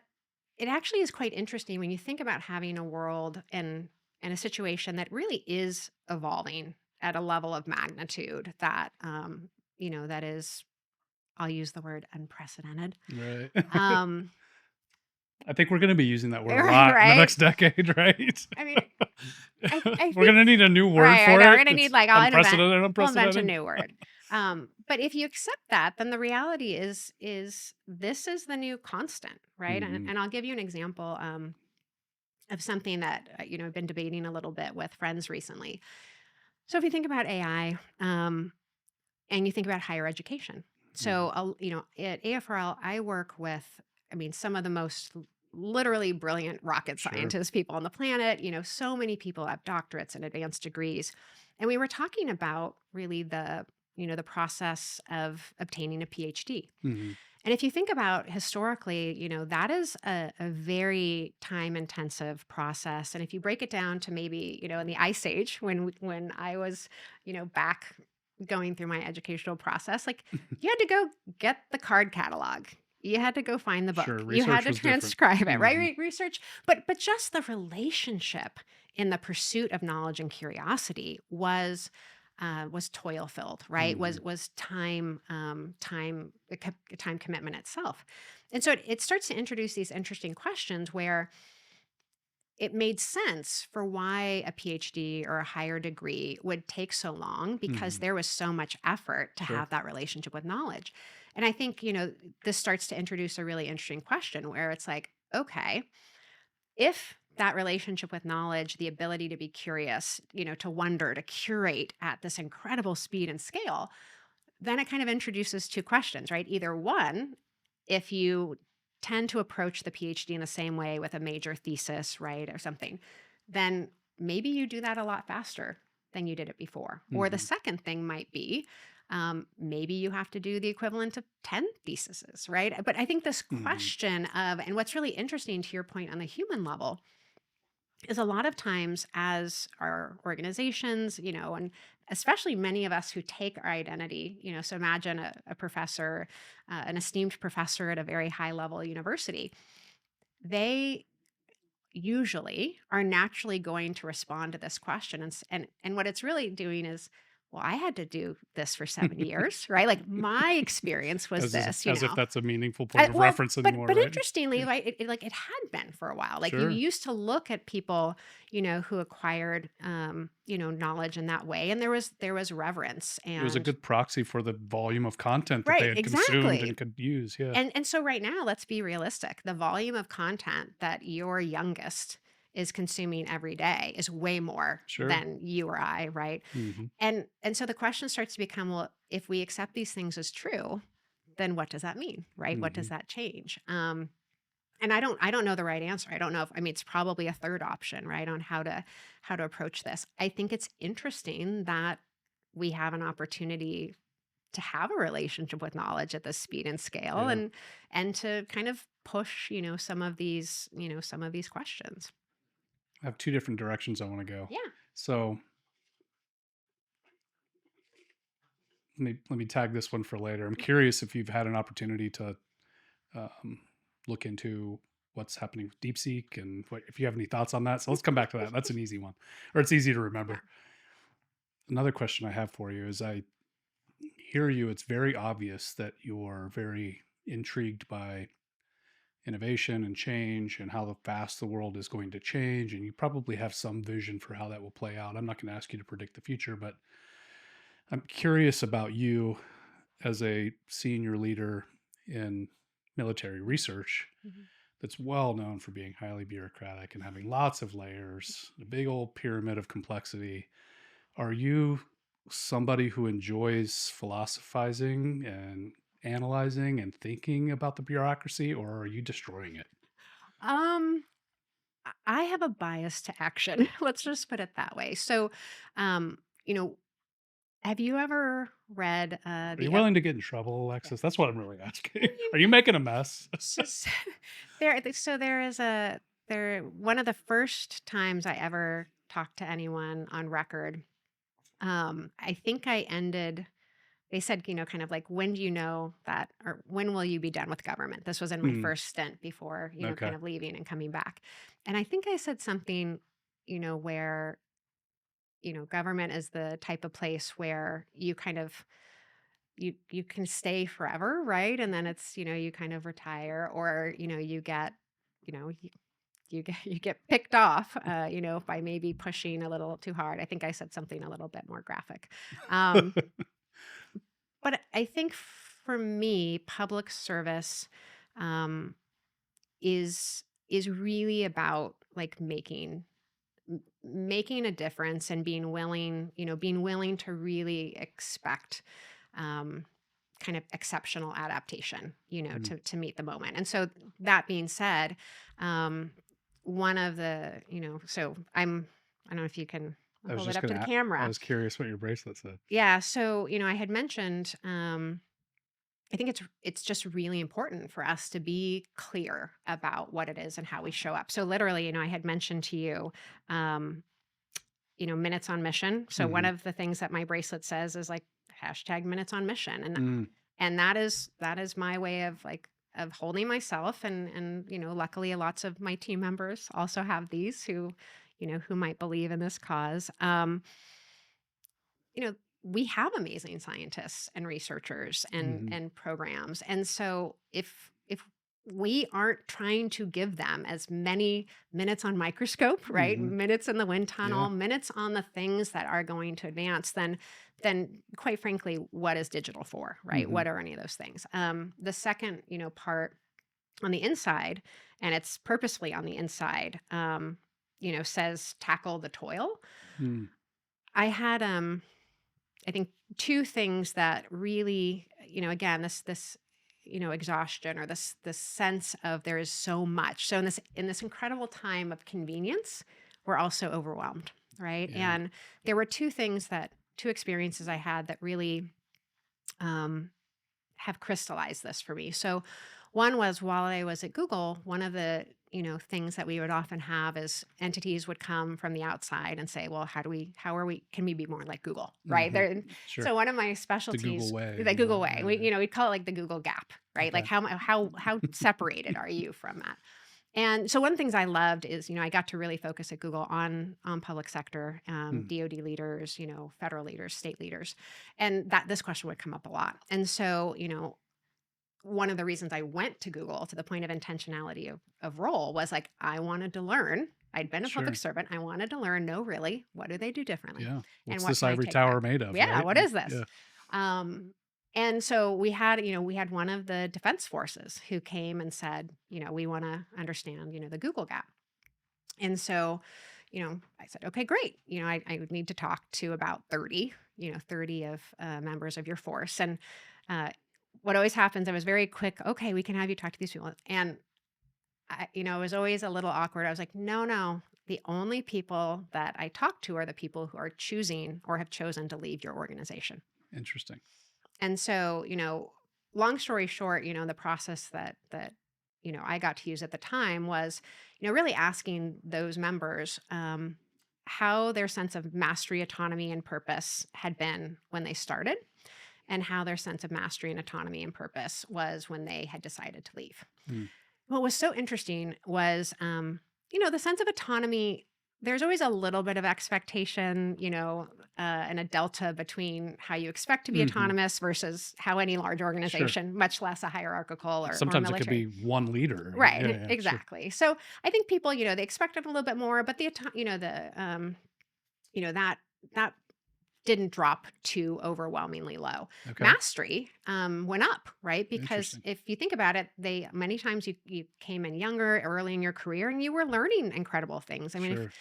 it actually is quite interesting when you think about having a world and a situation that really is evolving at a level of magnitude that that is, I'll use the word unprecedented. Right. Um, I think we're going to be using that word a right, lot in the right. next decade, right? I mean, I We're think going to need a new word right, I for know, we're it. gonna need, It's like, unprecedented, we'll invent a unprecedented. new word. But if you accept that, then the reality is this is the new constant, right? And Hmm. and I'll give you an example, of something that, I've been debating a little bit with friends recently. So if you think about AI, and you think about higher education. Hmm. So, at AFRL, I work with, I mean, some of the most literally brilliant rocket Sure. scientists people on the planet. So many people have doctorates and advanced degrees. And we were talking about really the process of obtaining a PhD. Hmm. And if you think about historically, that is a very time intensive process. And if you break it down to maybe, in the ice age when I was, back going through my educational process, like, you had to go get the card catalog. You had to go find the book. Sure. You had Research to was different. transcribe it, right? Hmm. Research, but just the relationship in the pursuit of knowledge and curiosity was toil filled, right? Hmm. Was time commitment itself, and so it starts to introduce these interesting questions where it made sense for why a PhD or a higher degree would take so long because Hmm. there was so much effort to Sure. have that relationship with knowledge. And I think, this starts to introduce a really interesting question where it's like, okay, if that relationship with knowledge, the ability to be curious, to wonder, to curate at this incredible speed and scale, then it kind of introduces two questions, right? Either one, if you tend to approach the PhD in the same way with a major thesis, right, or something, then maybe you do that a lot faster than you did it before. Or the Hmm. second thing might be, maybe you have to do the equivalent of 10 theses, right? But I think this Hmm. question of, and what's really interesting to your point on the human level, is a lot of times as our organizations, and especially many of us who take our identity, so imagine a professor, an esteemed professor at a very high level university, they usually are naturally going to respond to this question. And what it's really doing is, well, I had to do this for 7 years, right? Like, my experience was this, As if that's a meaningful point of well, reference but anymore, but right? interestingly, right, like, it had been for a while. Like, you Sure. used to look at people, who acquired, knowledge in that way, and there was reverence It was a and good proxy for the volume of content that they right, had consumed exactly. and could use. Yeah. And so right now, let's be realistic. The volume of content that your youngest is consuming every day is way more Sure. than you or I, right? Hmm. And so the question starts to become, well, if we accept these things as true, then what does that mean, right? What does Hmm. that change? And I don't know the right answer. I don't know if I mean it's probably a third option, right, on how to approach this. I think it's interesting that we have an opportunity to have a relationship with knowledge at this speed and scale, Yeah. and to kind of push, some of these questions. I have two different directions I want to go. Yeah. So let me tag this one for later. I'm curious if you've had an opportunity to um, look into what's happening with DeepSeek and what, if you have any thoughts on that. So let's come back to that. That's an easy one, or it's easy to Yeah. remember. Another question I have for you is I hear you. It's very obvious that you're very intrigued by innovation and change and how fast the world is going to change. And you probably have some vision for how that will play out. I'm not going to ask you to predict the future, but I'm curious about you as a senior leader in military research Mhm. that's well known for being highly bureaucratic and having lots of layers, a big old pyramid of complexity. Are you somebody who enjoys philosophizing and analyzing and thinking about the bureaucracy, or are you destroying it? Um, I have a bias to action. Let's just put it that way. So, um, you know, have you ever read Are you the willing to get in trouble, yeah. Alexis? That's what I'm really asking. I mean, Are you making a mess? just so there is a there one of the first times I ever talked to anyone on record, I think I ended they said, kind of like, when do you know that, or when will you be done with government? This was in my Hmm. first stint before, kind Okay. of leaving and coming back. And I think I said something, where, government is the type of place where you kind of you can stay forever, right? And then it's, you kind of retire, or, you get, you get picked off, by maybe pushing a little too hard. I think I said something a little bit more graphic. Um, but I think for me, public service um, is really about like making a difference, and being willing to really expect um, kind of exceptional adaptation, Mm. to meet the moment. And so that being said, um, one of the, so I don't know if you can I was hold it just up to gonna. the I camera. was curious what your bracelet said. Yeah. So, I had mentioned, I think it's just really important for us to be clear about what it is and how we show up. So literally, I had mentioned to you, um, minutes on mission. So one Hmm. of the things that my bracelet says is like hashtag minutes on mission. Mm. And that is my way of like of holding myself, and luckily lots of my team members also have these, who might believe in this cause. You know, we have amazing scientists and researchers and Hmm. programs. And so if we aren't trying to give them as many minutes on microscope, right? Hmm. Minutes in the wind tunnel, Yeah. minutes on the things that are going to advance, then quite frankly, what is digital for, right? Hmm. What are any of those things? The second, part on the inside, and it's purposefully on the inside, says tackle the toil. Mm. I had I think two things that really, again, this exhaustion, or this sense of there is so much. So in this incredible time of convenience, we're also overwhelmed, right? Yeah. And there were two experiences I had that really um, have crystallized this for me. So one was while I was at Google, one of the things that we would often have is entities would come from the outside and say, well, can we be more like Google, right? Hmm. Sure. So one of my The Google specialties, way. the Google way, Yeah. we'd call it like the Google gap, right? Like Okay. how separated are you from that? And so one of the things I loved is, I got to really focus at Google on public sector, Mm. DoD leaders, federal leaders, state leaders, and that this question would come up a lot. And so, one of the reasons I went to Google, to the point of intentionality of role, was like I wanted to learn. I'd been a public Sure. servant. I wanted to learn. No, really, what do they do differently, Yeah. and What's what this can I ivory take back? tower made of? Yeah, Right. what is this? Yeah. Um, and so we had one of the defense forces who came and said, we want to understand, the Google gap. And so, I said, okay, great. I would need to talk to about 30, 30 of members of your force. And uh, what always happens, I was very quick, okay, we can have you talk to these people. And it was always a little awkward. I was like, no, no. The only people that I talk to are the people who are choosing or have chosen to leave your organization. Interesting. And so, long story short, the process that I got to use at the time was, really asking those members how their sense of mastery, autonomy, and purpose had been when they started, and how their sense of mastery and autonomy and purpose was when they had decided to leave. Mm. What was so interesting was, the sense of autonomy. There's always a little bit of expectation, and a delta between how you expect to be Hmm. autonomous versus how any large Sure. organization, much less a hierarchical or Sometimes it could be military. one leader. Yeah, Right, yeah, sure. exactly. So I think people, they expected a little bit more, but that that didn't drop too overwhelmingly low. Okay. Mastery went up, right? Because Interesting. if you think about it, they many times you came in younger, early in your career, and you were learning incredible things. I mean, if Sure.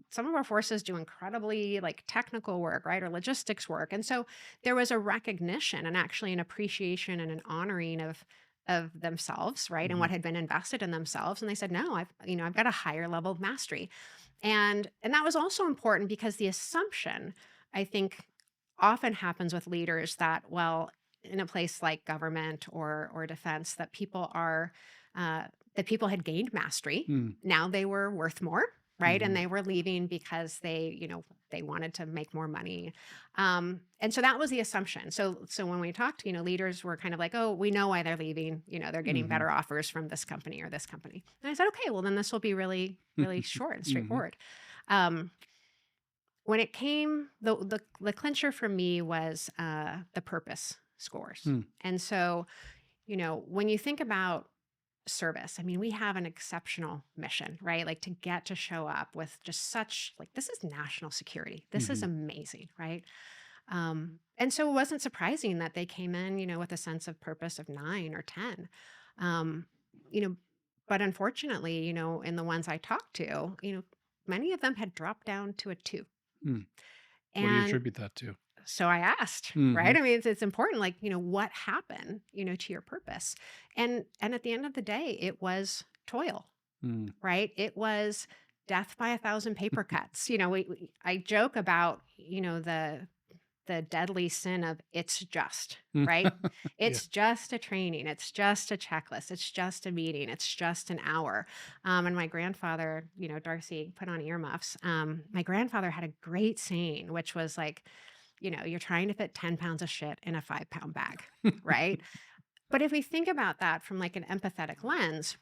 some of our forces do incredibly like technical work, right, or logistics work, and so there was a recognition and actually an appreciation and an honoring of themselves, right, and Hmm. what had been invested in themselves. And they said, no, I've got a higher level of mastery. And that was also important because the assumption, I think, often happens with leaders that, well, in a place like government or defense, uh, that people had gained mastery. Mm. Now they were worth more, right? And Hmm. they were leaving because they wanted to make more money. And so that was the assumption. So when we talked, leaders were kind of like, oh, we know why they're leaving. They're getting Hmm. better offers from this company or this company. And I said, okay, well then this will be really, really short and Hmm. straightforward. Um, when it came, the clincher for me was the purpose scores. Mm. And so, when you think about service, I mean, we have an exceptional mission, right? Like to get to show up with just such like this is national security. This is Hmm. amazing, right? And so it wasn't surprising that they came in, with a sense of purpose of 9 or 10. Um, you know, but unfortunately, in the ones I talked to, many of them had dropped down to a 2. Mm. What do you And attribute that to? so I asked, Hmm. right? I mean, it's important, like, what happened, to your purpose? And at the end of the day, it was toil, Mm. right? It was death by a thousand paper cuts. I joke about, the deadly sin of it's just, right? Yeah. It's just a training. It's just a checklist. It's just a meeting. It's just an hour. And my grandfather, Darcy, put on earmuffs. My grandfather had a great saying, which was like, you're trying to fit 10 pounds of shit in a 5-pound bag, right? But if we think about that from like an empathetic lens,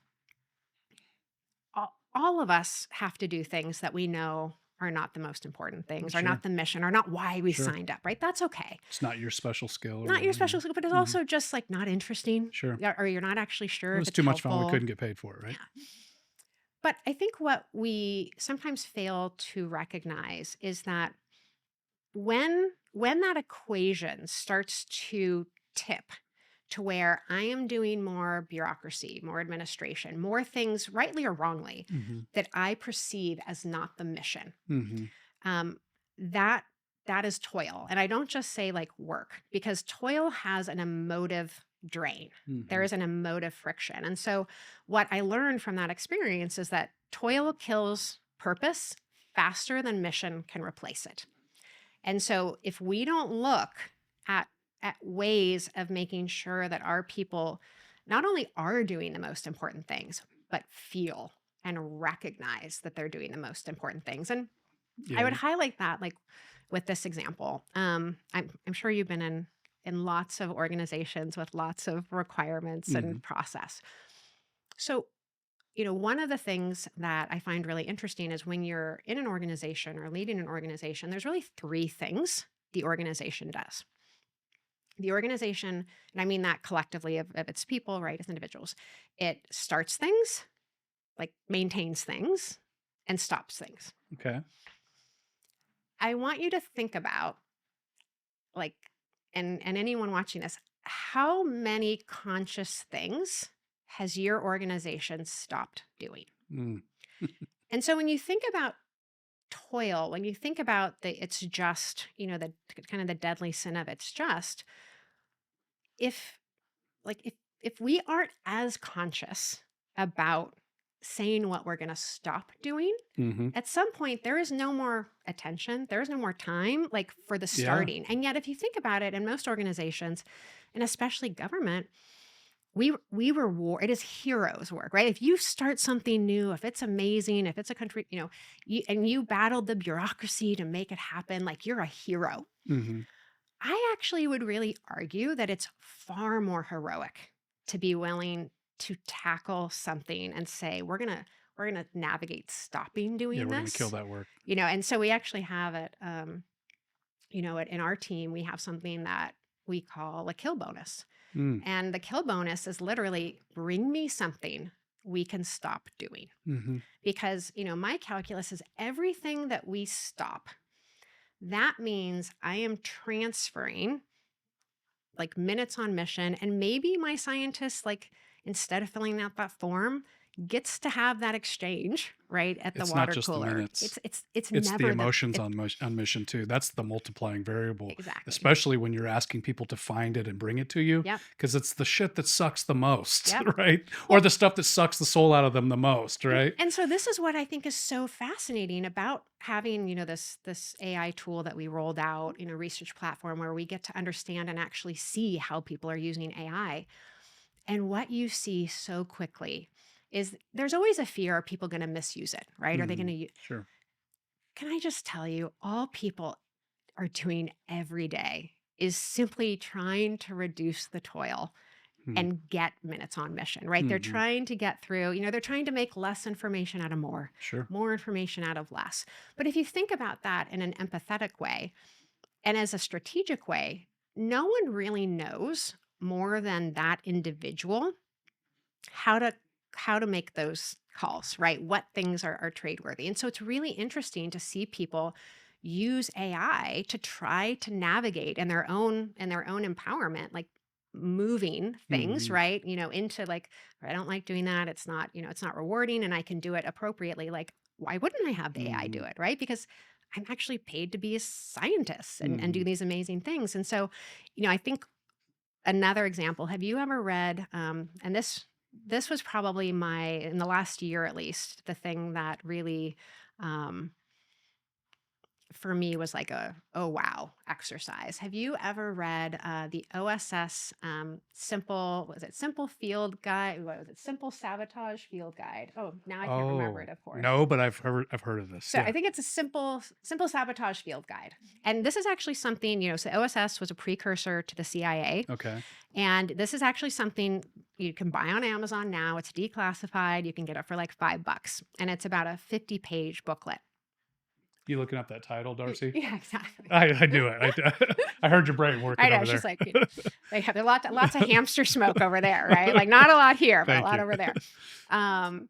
all of us have to do things that we know are not the most important things, are not Sure. the mission, are not why we Sure. signed up, right? That's okay. It's not your special skill or Not your whatever. Yeah. special skill, but it's Hmm. also just like not interesting, Sure. or you're not actually It sure if was it's too much fun. We helpful. couldn't get paid for it, right? Yeah. But I think what we sometimes fail to recognize is that when that equation starts to tip to where I am doing more bureaucracy, more administration, more things rightly or wrongly Hmm. that I perceive as not the mission. Hmm. Um, that that is toil. And I don't just say like work because toil has an emotive drain. There Hmm. is an emotive friction. And so what I learned from that experience is that toil kills purpose faster than mission can replace it. And so if we don't look at ways of making sure that our people not only are doing the most important things, but feel and recognize that they're doing the most important things. And I Yeah. would highlight that like with this example. I'm sure you've been in lots of organizations with lots of requirements Hmm. and process. So, one of the things that I find really interesting is when you're in an organization or leading an organization, there's really three things the organization does. The organization, and I mean that collectively of its people, right, as individuals, it starts things, like maintains things, and stops things. Okay. I want you to think about like and anyone watching this, how many conscious things has your organization stopped doing? Mm. And so when you think about toil, when you think about the it's just, the kind of the deadly sin of it's just, if if we aren't as conscious about saying what we're going to stop doing, Hmm. at some point there is no more attention, there is no more time like for the Yeah. starting. And yet if you think about it, in most organizations, and especially government, we reward, it is heroes work, right? If you start something new, if it's amazing, if it's a country, and you battled the bureaucracy to make it happen, like you're a hero. Hmm. I actually would really argue that it's far more heroic to be willing to tackle something and say, we're gonna navigate stopping Yeah, doing we're going to kill this. that work. And so we actually have it, in our team, we have something that we call a kill bonus. Mm. And the kill bonus is literally bring me something we can stop doing. Hmm. Because, my calculus is everything that we stop, that means I am transferring like minutes on mission, and maybe my scientist, like, instead of filling out that form, gets to have that exchange right at the It's not water just the cooler. minutes. It's It's the never the emotions it, on mission too. That's the multiplying variable, exactly. especially when you're asking people to find it and bring it to you, Yep. because it's the shit that sucks the most, Yep. right? Or Well, the stuff that sucks the soul out of them the most, and, right? and so this is what I think is so fascinating about having, this AI tool that we rolled out, research platform where we get to understand and actually see how people are using AI. And what you see so quickly is there's always a fear, are people going to misuse it, right? Are they going Hmm. to? Sure. Can I just tell you, all people are doing every day is simply trying to reduce the toil and get minutes on mission, right? They're Mm-hmm. trying to get through, they're trying to make less information out of Sure. more information out of less. But if you think about that in an empathetic way and as a strategic way, no one really knows more than that individual how to make those calls, right? What things are trade worthy. And so it's really interesting to see people use AI to try to navigate in their own empowerment, like moving things, Hmm. right? Into like, I don't like doing that. It's not rewarding and I can do it appropriately. Like, why wouldn't I have the AI Hmm. do it, right? Because I'm actually paid to be a scientist and do Hmm. these amazing things. And so, I think another example, have you ever read, and this was probably in the last year at least, the thing that really, um, for me was like a oh wow exercise. Have you ever read the OSS simple field guide? What was it? Simple sabotage field guide. Oh, now I can't remember it, Oh of course. no, but I've heard of this. So I Yeah. think it's a simple sabotage field guide. And this is actually something, so OSS was a precursor to the CIA. Okay. And this is actually something you can buy on Amazon now. It's declassified. You can get it for like $5. And it's about a 50-page booklet. You looking up that title, Darcy? Yeah, exactly. I knew it. I heard your brain I working know. over It's just there. like, they have lots of hamster smoke over there, right? Like not a lot here, but a Thank lot you. over there. Um,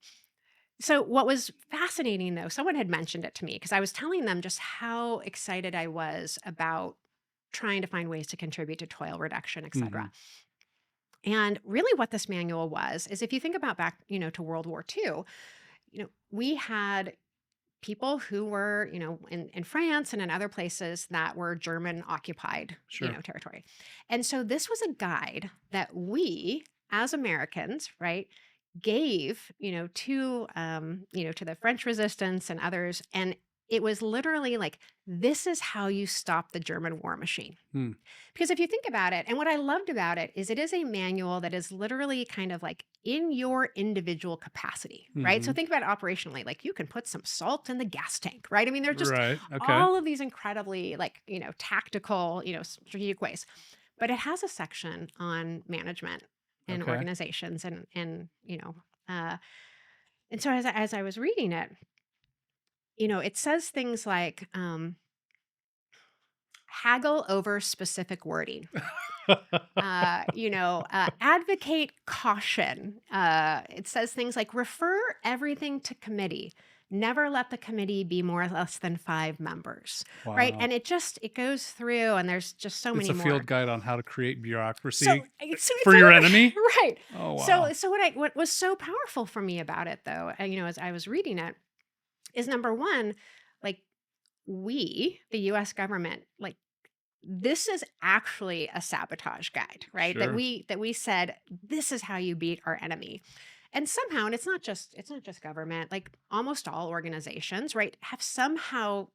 so what was fascinating though, someone had mentioned it to me because I was telling them just how excited I was about trying to find ways to contribute to toil reduction, et Hmm. cetera. And really what this manual was is if you think about back, to World War II, we had people who were, in France and in other places that were German occupied, Sure. territory. And so this was a guide that we as Americans, right, gave, to the French resistance and others. And it was literally like, this is how you stop the German war machine. Hmm. Because if you think about it, and what I loved about it is a manual that is literally kind of like in your individual capacity, right? So Hmm. think about it operationally, like you can put some salt in the gas tank, right? I mean, they're just Right. Okay. all of these incredibly like, tactical, strategic ways. But it has a section on management and Okay. organizations uh, and so as I was reading it, it says things like haggle over specific wording. Advocate caution. It says things like refer everything to committee. never let the committee be more or less than 5 members, right? Wow. And it goes through, and there's just so It's many a field more. guide on how to create So, bureaucracy so for it's your enemy? right. Oh, So wow. what was so powerful for me about it though, as I was reading it, is number one, like we, the US government, like this is actually a sabotage guide, right? Sure. That we said this is how you beat our enemy. And somehow, and it's not just government, like almost all organizations, right, have somehow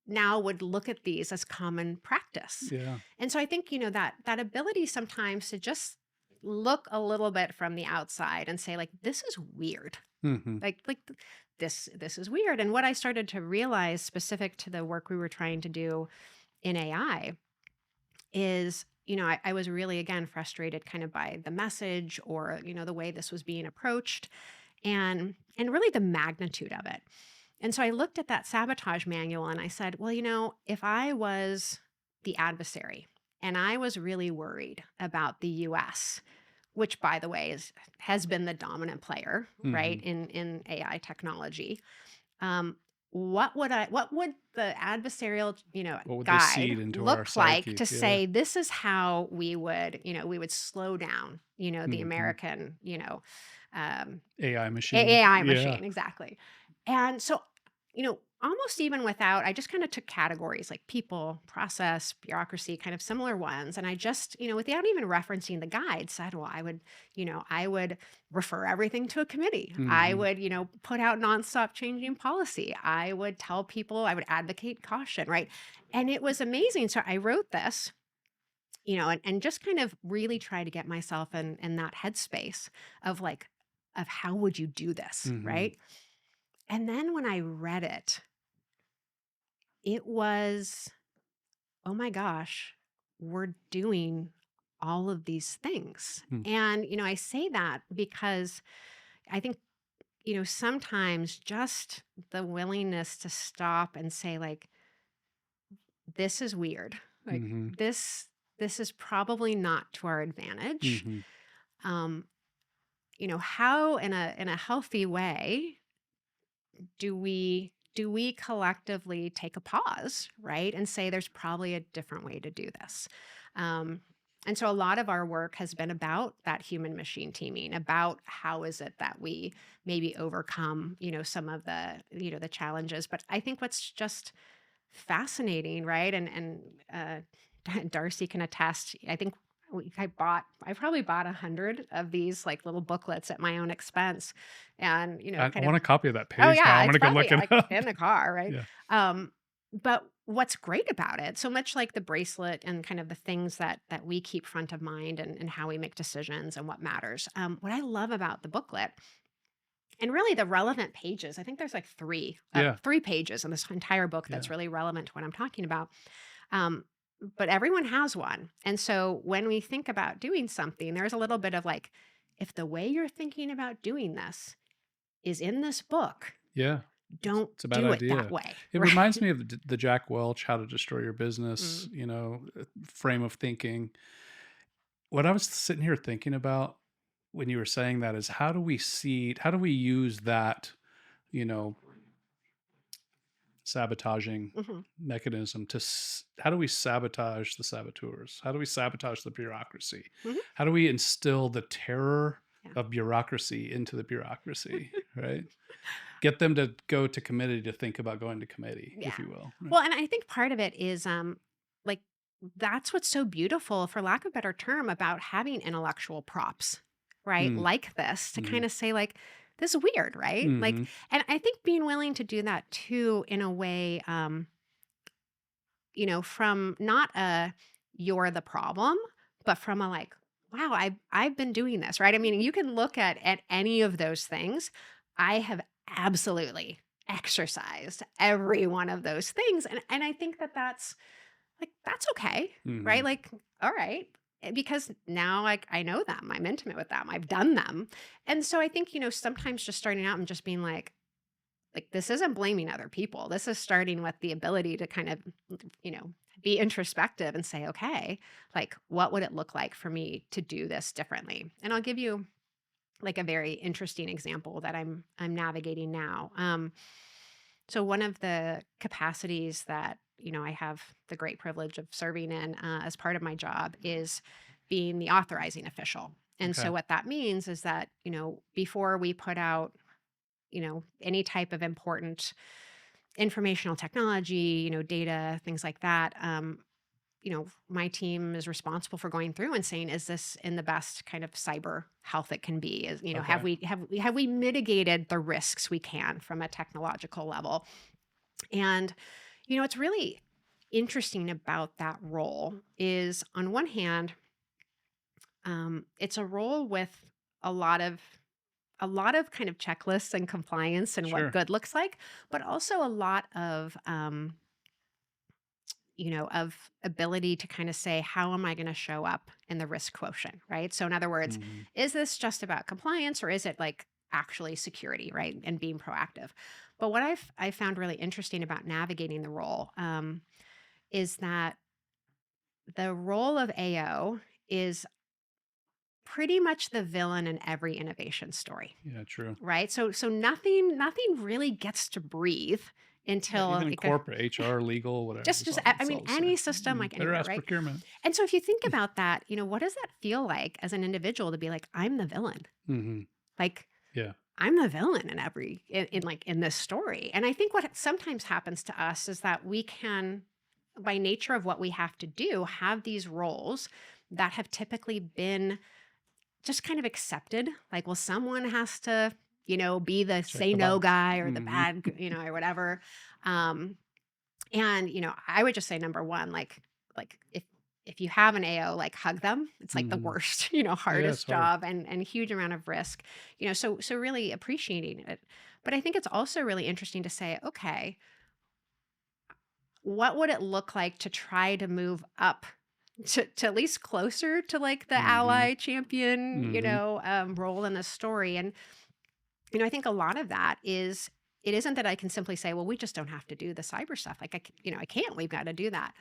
now would look at these as common practice. Yeah. And so I think, that ability sometimes to just look a little bit from the outside and say like this is weird. Mhm. This is weird. And what I started to realize specific to the work we were trying to do in AI is, I was really again frustrated kind of by the message or, the way this was being approached and really the magnitude of it. And so I looked at that sabotage manual and I said, well, if I was the adversary and I was really worried about the US, which by the way has been the dominant player, right, Mhm. in AI technology, um, what would the adversarial, What would they guide seed into our look like psyche? to Yeah. say this is how we would slow down, the Mhm. American, um, AI machine. AI Yeah. machine, exactly. And so, almost even without, I just kind of took categories like people, process, bureaucracy, kind of similar ones. And I just, without even referencing the guide, said, well, I would refer everything to a committee. I Mhm. would, put out nonstop changing policy. I would tell people, I would advocate caution, right? And it was amazing. So I wrote this, and just kind of really try to get myself in that headspace of like, of how would you do this, Mhm. right? And then when I read it, it was, oh my gosh, we're doing all of these things. Hmm. And, I say that because I think, sometimes just the willingness to stop and say, like, this is weird. Like Mhm. this is probably not to our advantage. Mhm. Um, how in a healthy way do we collectively take a pause, right, and say there's probably a different way to do this. um, and so a lot of our work has been about that human machine teaming, about how is it that we maybe overcome some of the challenges. But I think what's just fascinating, right, and Darcy can attest. I think I probably bought 100 of these like little booklets at my own expense, and I kind of. want a copy of that Oh, page now. yeah, I'm it's gonna go probably, look it like, up. in the car, right? Yeah. Um, but what's great about it, so much like the bracelet and kind of the things that we keep front of mind and how we make decisions and what matters, what I love about the booklet and really the relevant pages, I think there's like 3, Yeah. 3 pages in this entire book Yeah. that's really relevant to what I'm talking about. Um, but everyone has one. And so when we think about doing something, there's a little bit of like, if the way you're thinking about doing this is in this book, Yeah. don't It's a bad do it that idea. way, It reminds right? me of the Jack Welch "How to Destroy Your Business," Mm, frame of thinking. What I was sitting here thinking about when you were saying that is how do we use that, you know, sabotaging mhm, mechanism how do we sabotage the saboteurs? How do we sabotage the bureaucracy? mhm, How do we instill the terror yeah, of bureaucracy into the bureaucracy, right? Get them to go to committee to think about going to committee, if yeah. you will. Right? Well, and I think part of it is, like, that's what's so beautiful, for lack of a better term, about having intellectual props, right? Mm, Like this, to mhm, kind of say, like, this is weird, right? Like, mhm. and I think being willing to do that too, in a way, from not a you're the problem, but from a like, wow, I've been doing this, right? I mean, you can look at any of those things. I have absolutely exercised every one of those things. And I think that's like that's okay, right? Mhm. Like, all right. Because now like I know them, I'm intimate with them, I've done them. And so I think, sometimes just starting out and just being like this isn't blaming other people. This is starting with the ability to kind of, you know, be introspective and say, okay, like what would it look like for me to do this differently? And I'll give you like a very interesting example that I'm navigating now. So one of the capacities that, I have the great privilege of serving in as part of my job is being the authorizing official. And Okay. so what that means is that, before we put out, any type of important informational technology, data, things like that, my team is responsible for going through and saying, is this in the best kind of cyber health it can be? Is, have Okay. we mitigated the risks we can from a technological level? And, what's really interesting about that role is on one hand, it's a role with a lot of kind of checklists and compliance and what Sure. good looks like, but also a lot of ability to kind of say, how am I going to show up in the risk quotient, right? So, in other words, Mhm. is this just about compliance or is it like actually security, right? And being proactive. But what I found really interesting about navigating the role is that the role of AO is pretty much the villain in every innovation story, Yeah, true. right? So nothing really gets to breathe Yeah, until even in it go, corporate, HR, legal, whatever, just I it's mean all the any same. system like Better anywhere, ask right? procurement. And so if you think about that, what does that feel like as an individual to be like, I'm the villain? Mhm. Like Yeah. I'm the villain in this story. And I think what sometimes happens to us is that we can, by nature of what we have to do, have these roles that have typically been just kind of accepted. Like, well, someone has to, be the Check say the no box. guy or the Mhm. bad, or whatever. Um, and I would just say number one, like if you have an AO, like hug them. It's like the Mhm. worst, Yeah, it's hardest hard. job and huge amount of risk. So really appreciating it. But I think it's also really interesting to say, okay, what would it look like to try to move up to at least closer to like the Mhm. ally champion, Mhm. role in the story? And I think a lot of that is it isn't that I can simply say, well, we just don't have to do the cyber stuff. Like I can't. We've got to do that.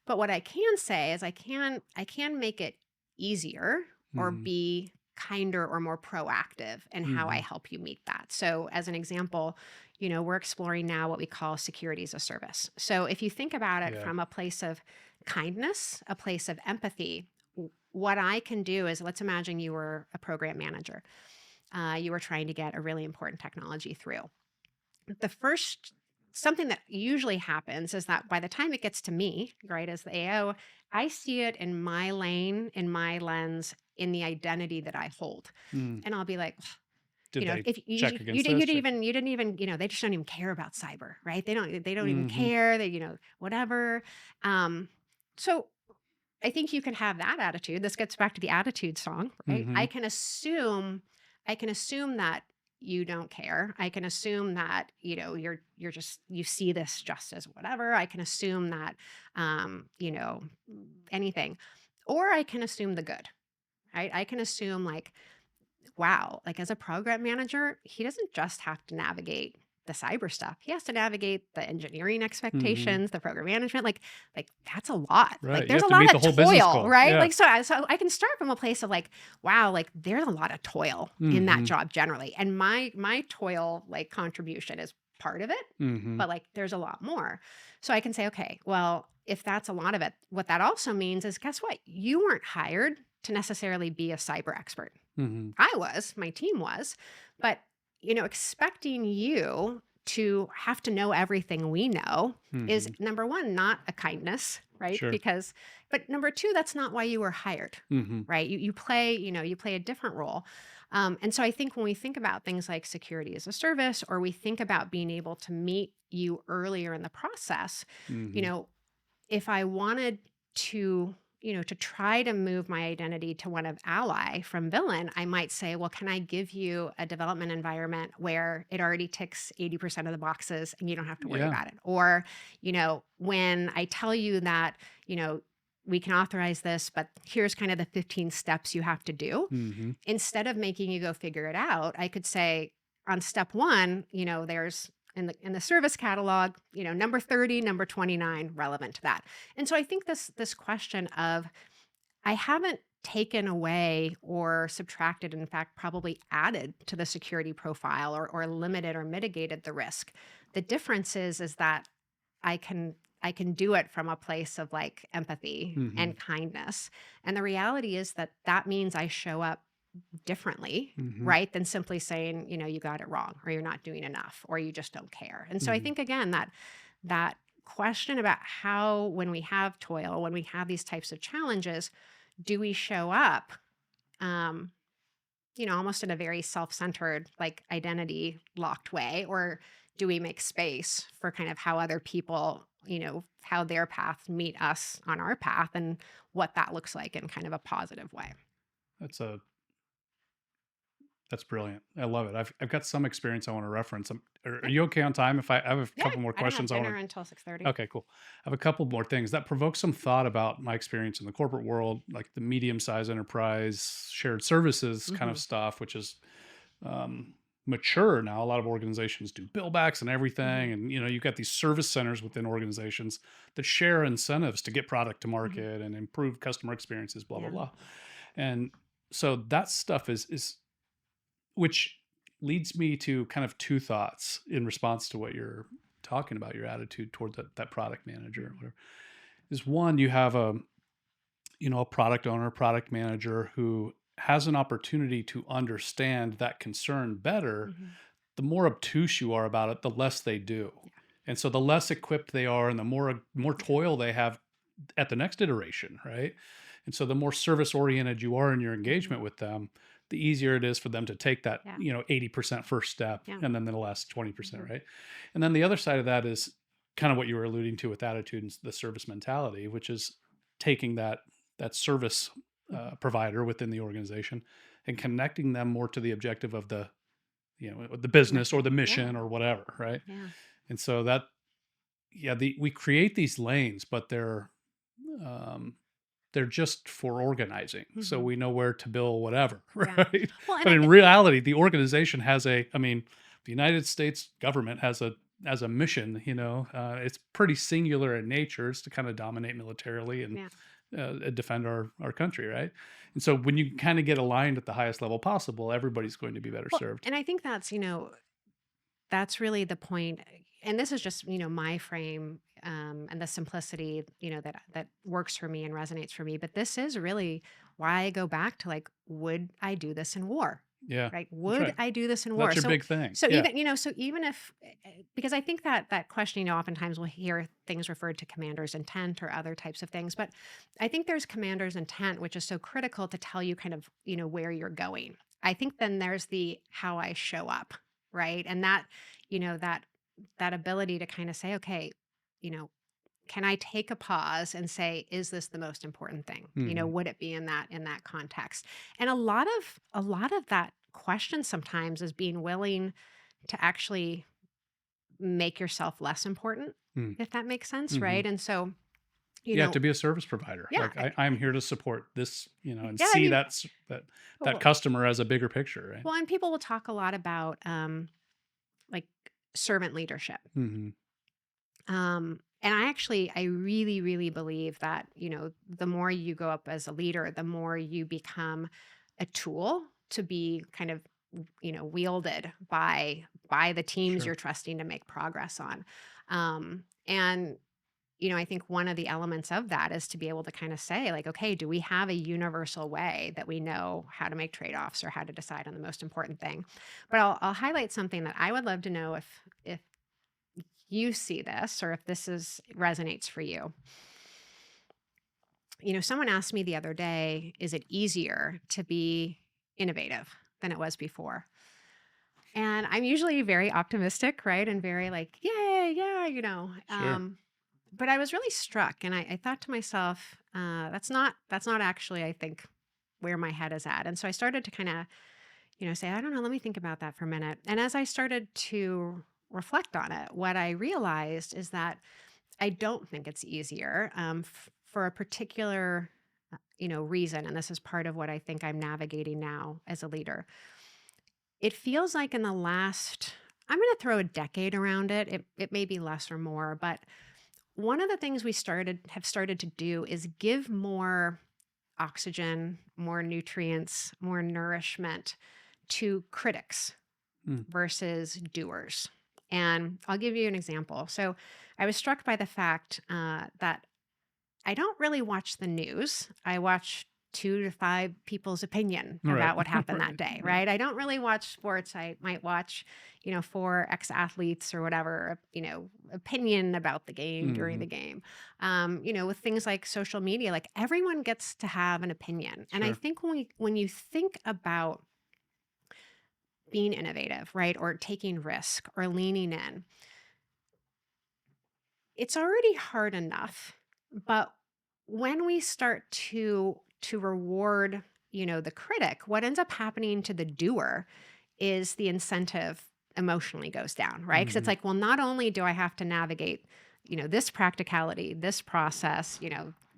But what I can say is I can make it easier or Mhm. be kinder or more proactive in how I Mhm. help you meet that. So as an example, we're exploring now what we call security as a service. So if you think about it Yeah. from a place of kindness, a place of empathy, what I can do is let's imagine you were a program manager. You were trying to get a really important technology through. The first something that usually happens is that by the time it gets to me, right, as the AO, I see it in my lane, in my lens, in the identity that I hold. Mm. And I'll be like, Did they if check you against didn't this? Check. you didn't even, they just don't even care about cyber, right? They don't even Mhm. care. They, whatever. Um, so I think you can have that attitude. This gets back to the attitude song, right? I Mhm. can assume that you don't care. I can assume that, you're just you see this just as whatever. I can assume that anything. Or I can assume the good, right? I can assume like wow, like as a program manager, he doesn't just have to navigate the cyber stuff. He has to navigate the engineering Mhm. expectations, the program management. Like that's a lot. Like Right. You there's have a to lot meet of the whole business toil, goal. right? Yeah. Like so I can start from a place of like, wow, like there's a lot of toil in that Mhm. job generally. And my toil like contribution is part of it, Mhm. but like there's a lot more. So I can say, okay, well, if that's a lot of it, what that also means is guess what? You weren't hired to necessarily be a cyber expert. Mhm. I was, my team was, but expecting you to have to know everything we know is Mhm. number one, not a kindness, right? Sure. But number two, that's not why you were hired, Mhm. right? You play a different role. And so I think when we think about things like security as a service, or we think about being able to meet you earlier in the process, you Mhm. know, if I wanted to, to try to move my identity to one of ally from villain, I might say, well, can I give you a development environment where it already ticks 80% of the boxes and you don't have to worry Yeah. about it? Or, when I tell you that, we can authorize this, but here's kind of the 15 steps you have to do. Mhm. Instead of making you go figure it out, I could say on step one, there's in the service catalog, number 30, number 29 relevant to that. And so I think this question of I haven't taken away or subtracted, in fact, probably added to the security profile or limited or mitigated the risk. The difference is that I can do it from a place of like empathy Hmm. and kindness. And the reality is that that means I show up differently, Hmm. right? Than simply saying, you got it wrong or you're not doing enough or you just don't care. And so I Hmm. think again that question about how when we have toil, when we have these types of challenges, do we show up um almost in a very self-centered, like identity locked way, or do we make space for kind of how other people, how their path meet us on our path and what that looks like in kind of a positive way. That's a That's brilliant. I love it. I've got some experience I want to reference. Are Yeah. you okay on time? If I have a Yeah, couple more I don't have questions, I dinner want until 6:30. to. Okay, cool. I have a couple more things that provoke some thought about my experience in the corporate world, like the medium-sized enterprise shared services kind of Mhm. stuff, which is um, mature now. A lot of organizations do billbacks and everything, Mhm. and you've got these service centers within organizations that share incentives to get product to Mhm. market and improve customer experiences. Blah blah Yeah. blah, and so that stuff is which leads me to kind of two thoughts in response to what you're talking about, your attitude toward that product manager or Mhm. whatever. Is one, you have a product owner, product manager who has an opportunity to understand that concern better. Mhm. The more obtuse you are about it, the less they do. Yeah. And so the less equipped they are and the more Yeah. toil they have at the next iteration, right? And so the more service oriented you are in your Mhm. engagement with them, the easier it is for them to take that, Yeah. 80% first step Yeah. and then the last 20%, Mhm. right? And then the other side of that is kind of what you were alluding to with attitude and the service mentality, which is taking that service Mhm. provider within the organization and connecting them more to the objective of the business or Mission. the Yeah. mission or whatever, right? Yeah. And so that yeah, we create these lanes, but um, they're just for organizing, so Mhm. we know where to bill whatever, Yeah. right? Well, and But I in think reality, the organization has the United States government has a mission. It's pretty singular in nature. It's to kind of dominate militarily and yeah. defend our country, right? And so when you kind of get aligned at the highest level possible, everybody's going to be better Well, served. and I think that's really the point, and this is just, my frame, and the simplicity, that works for me and resonates for me, but this is really why I go back to, like, would I do this in war? Yeah, Right? that's Would right. I do this in war? That's your So big thing. so Yeah. even, so even if because I think that question, oftentimes we'll hear things referred to commander's intent or other types of things, but I think there's commander's intent, which is so critical to tell you kind of, where you're going. I think then there's the how I show up, right? And that, that ability to kind of say, okay, you know, can I take a pause and say, is this the most important thing? Hmm. Would it be in that context? And a lot of that question sometimes is being willing to actually make yourself less important, if that makes sense, Mm-hmm. right? And so, you Yeah, know, to be a service provider. yeah, Like I'm here to support this, and yeah. I see mean, that well, customer as a bigger picture, right? well, and people will talk a lot about like servant leadership. Hmm. And I really, really believe that, the more you go up as a leader, the more you become a tool to be kind of, wielded by the teams Sure. you're trusting to make progress on. And I think one of the elements of that is to be able to kind of say, like, okay, do we have a universal way that we know how to make trade-offs or how to decide on the most important thing? But I'll highlight something that I would love to know if you see this or if this is resonates for you. Someone asked me the other day, is it easier to be innovative than it was before? And I'm usually very optimistic, right? And very like, yeah, yeah, Sure. but I was really struck and I thought to myself, that's not actually, I think, where my head is at. And so I started to kind of, say, I don't know, let me think about that for a minute. And as I started to reflect on it, what I realized is that I don't think it's easier, for a particular, reason, and this is part of what I think I'm navigating now as a leader. It feels like in the last, I'm going to throw a decade around it. It may be less or more, but one of the things we started to do is give more oxygen, more nutrients, more nourishment to critics Mm. versus doers. And I'll give you an example. So I was struck by the fact that I don't really watch the news. I watch 2 to 5 people's opinion Right. about what happened that Right. day, Right. right? I don't really watch sports. I might watch, 4 ex-athletes or whatever, opinion about the game during Hmm. the game. With things like social media, like everyone gets to have an opinion. And I Sure. think when you think about being innovative, right, or taking risk or leaning in, it's already hard enough, but when we start to reward, the critic, what ends up happening to the doer is the incentive emotionally goes down, right? Because it's Hmm. like, well, not only do I have to navigate, this practicality, this process,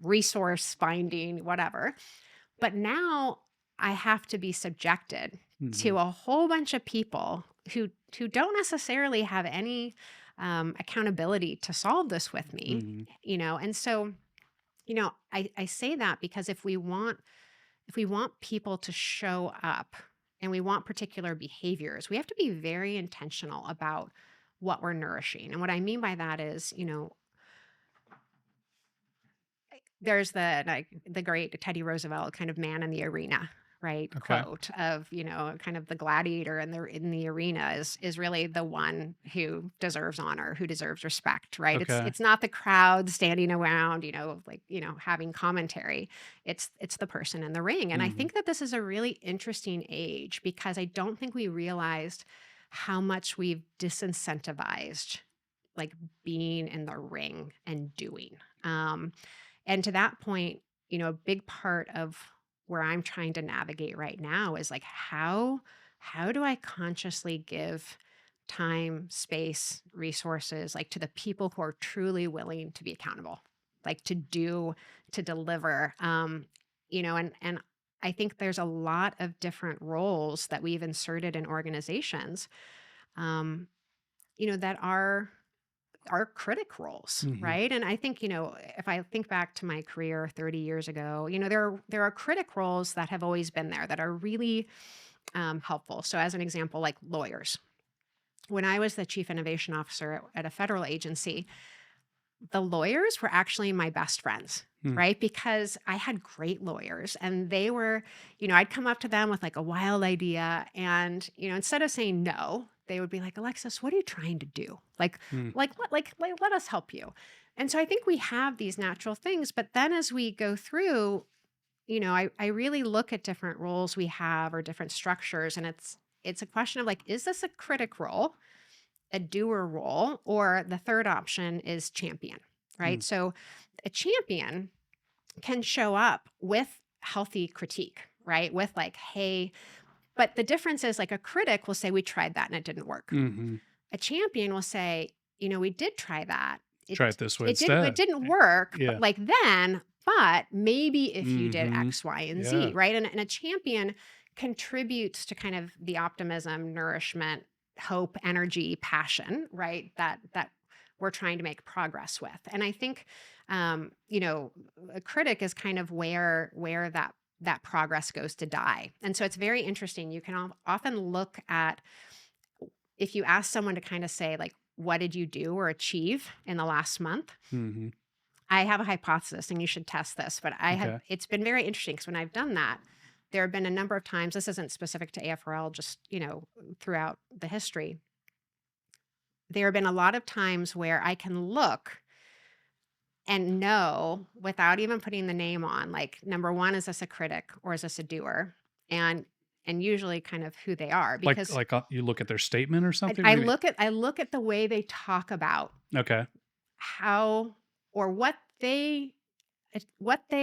resource finding, whatever, but now I have to be subjected Hmm. to a whole bunch of people who don't necessarily have any accountability to solve this with me, Hmm. and so I say that because if we want people to show up and we want particular behaviors, we have to be very intentional about what we're nourishing. And what I mean by that is, there's the great Teddy Roosevelt kind of man in the arena, right? Okay. Quote of, kind of the gladiator in the arena is really the one who deserves honor, who deserves respect, right? It's Okay. it's not the crowd standing around, like, having commentary. It's the person in the ring. And I Hmm. think that this is a really interesting age because I don't think we realized how much we've disincentivized like being in the ring and doing. And to that point, a big part of where I'm trying to navigate right now is like how do I consciously give time, space, resources like to the people who are truly willing to be accountable, like to do, to deliver. And I think there's a lot of different roles that we've inserted in organizations, um, that are critic roles, Hmm. right? And I think, if I think back to my career 30 years ago, there are critic roles that have always been there that are really helpful. So, as an example, like lawyers. When I was the chief innovation officer at a federal agency, the lawyers were actually my best friends, Hmm. right? Because I had great lawyers and they were, I'd come up to them with like a wild idea and, instead of saying no, they would be like, "Alexis, what are you trying to do? Hmm. Let us help you." And so I think we have these natural things, but then as we go through, I really look at different roles we have or different structures and it's a question of like, is this a critic role, a doer role, or the third option is champion, Hmm. right? So a champion can show up with healthy critique, right? With like, hey, but the difference is like a critic will say, we tried that and it didn't work. Hmm. A champion will say, we did try that. It Try it this way it instead. didn't work, but Yeah. like then, but maybe if you did Hmm. X, Y, and Yeah. Z, right? And a champion contributes to kind of the optimism, nourishment, hope, energy, passion, right? That we're trying to make progress with. And I think a critic is kind of where that progress goes to die. And so it's very interesting. You can often look at if you ask someone to kind of say like, what did you do or achieve in the last month? Hmm. I have a hypothesis and you should test this, but Okay. it's been very interesting because when I've done that, there have been a number of times, this isn't specific to AFRL, just, throughout the history, there have been a lot of times where I can look and know without even putting the name on, like, number one, is this a critic or is this a doer? And usually kind of who they are because You look at their statement or I, something. What I do you mean? look at I look at the way they talk about Okay. how or what they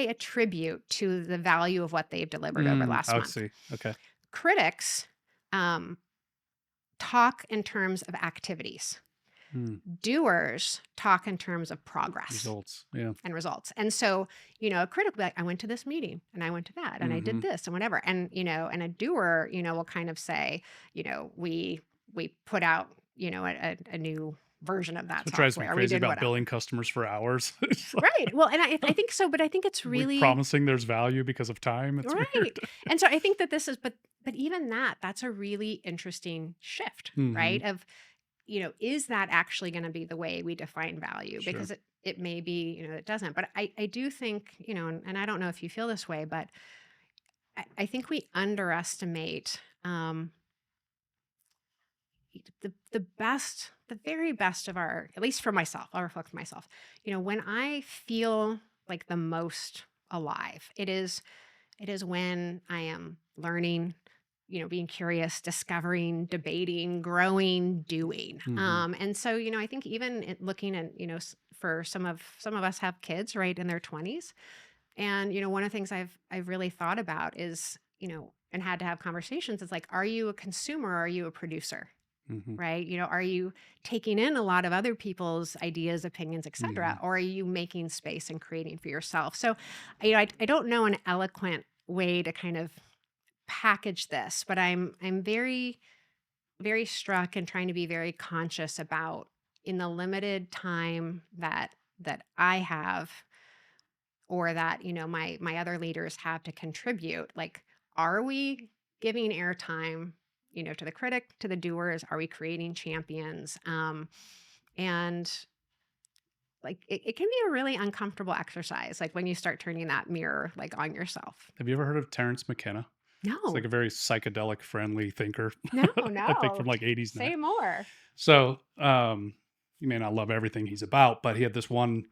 attribute to the value of what they've delivered over last I month. see. Okay. Critics um, talk in terms of activities. Hmm. Doers talk in terms of progress Results. Yeah. and results. And so, a critic will be like, I went to this meeting and I went to that and I did Hmm. this and whatever. And a doer, will kind of say, we put out, a new version of That's that what drives me software. We crazy did about whatever. billing customers for hours. It's like, Right. Well, and I think so, but I think it's we really promising there's value because of time. It's right. weird. And so I think that this is, but even that's a really interesting shift, Hmm. right? Of, is that actually going to be the way we define value? Sure. Because it may be, it doesn't. But I do think, and I don't know if you feel this way, but I think we underestimate the very best of our, at least for myself, I'll reflect on myself. When I feel like the most alive, it is when I am learning, being curious, discovering, debating, growing, doing. Hmm. And so, I think even looking at, for some of us have kids right in their 20s. And, one of the things I've really thought about is, and had to have conversations is like, are you a consumer or are you a producer? Hmm. Right? Are you taking in a lot of other people's ideas, opinions, et cetera? Hmm. Or are you making space and creating for yourself? So, I don't know an eloquent way to kind of package this, but I'm very, very struck and trying to be very conscious about in the limited time that I have or that, my other leaders have to contribute. Like, are we giving airtime, to the critic, to the doers? Are we creating champions? And like it can be a really uncomfortable exercise, like when you start turning that mirror like on yourself. Have you ever heard of Terrence McKenna? It's like No, a very psychedelic friendly thinker, no, I think no. from like 80s. Say more. So, you may not love everything he's about, but he had this one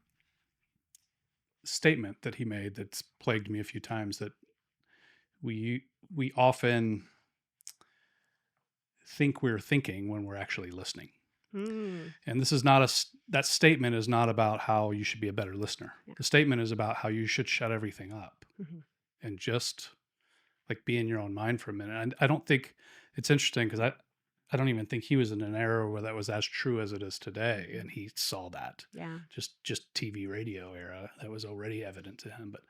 statement that he made that's plagued me a few times, that we often think we're thinking when we're actually listening. Mm, And this is not that statement is not about how you should be a better listener. yeah. The statement is about how you should shut everything up Mhm. and just like be in your own mind for a minute. And I don't think it's interesting because I don't even think he was in an era where that was as true as it is today. And he saw that Yeah. just TV radio era that was already evident to him. But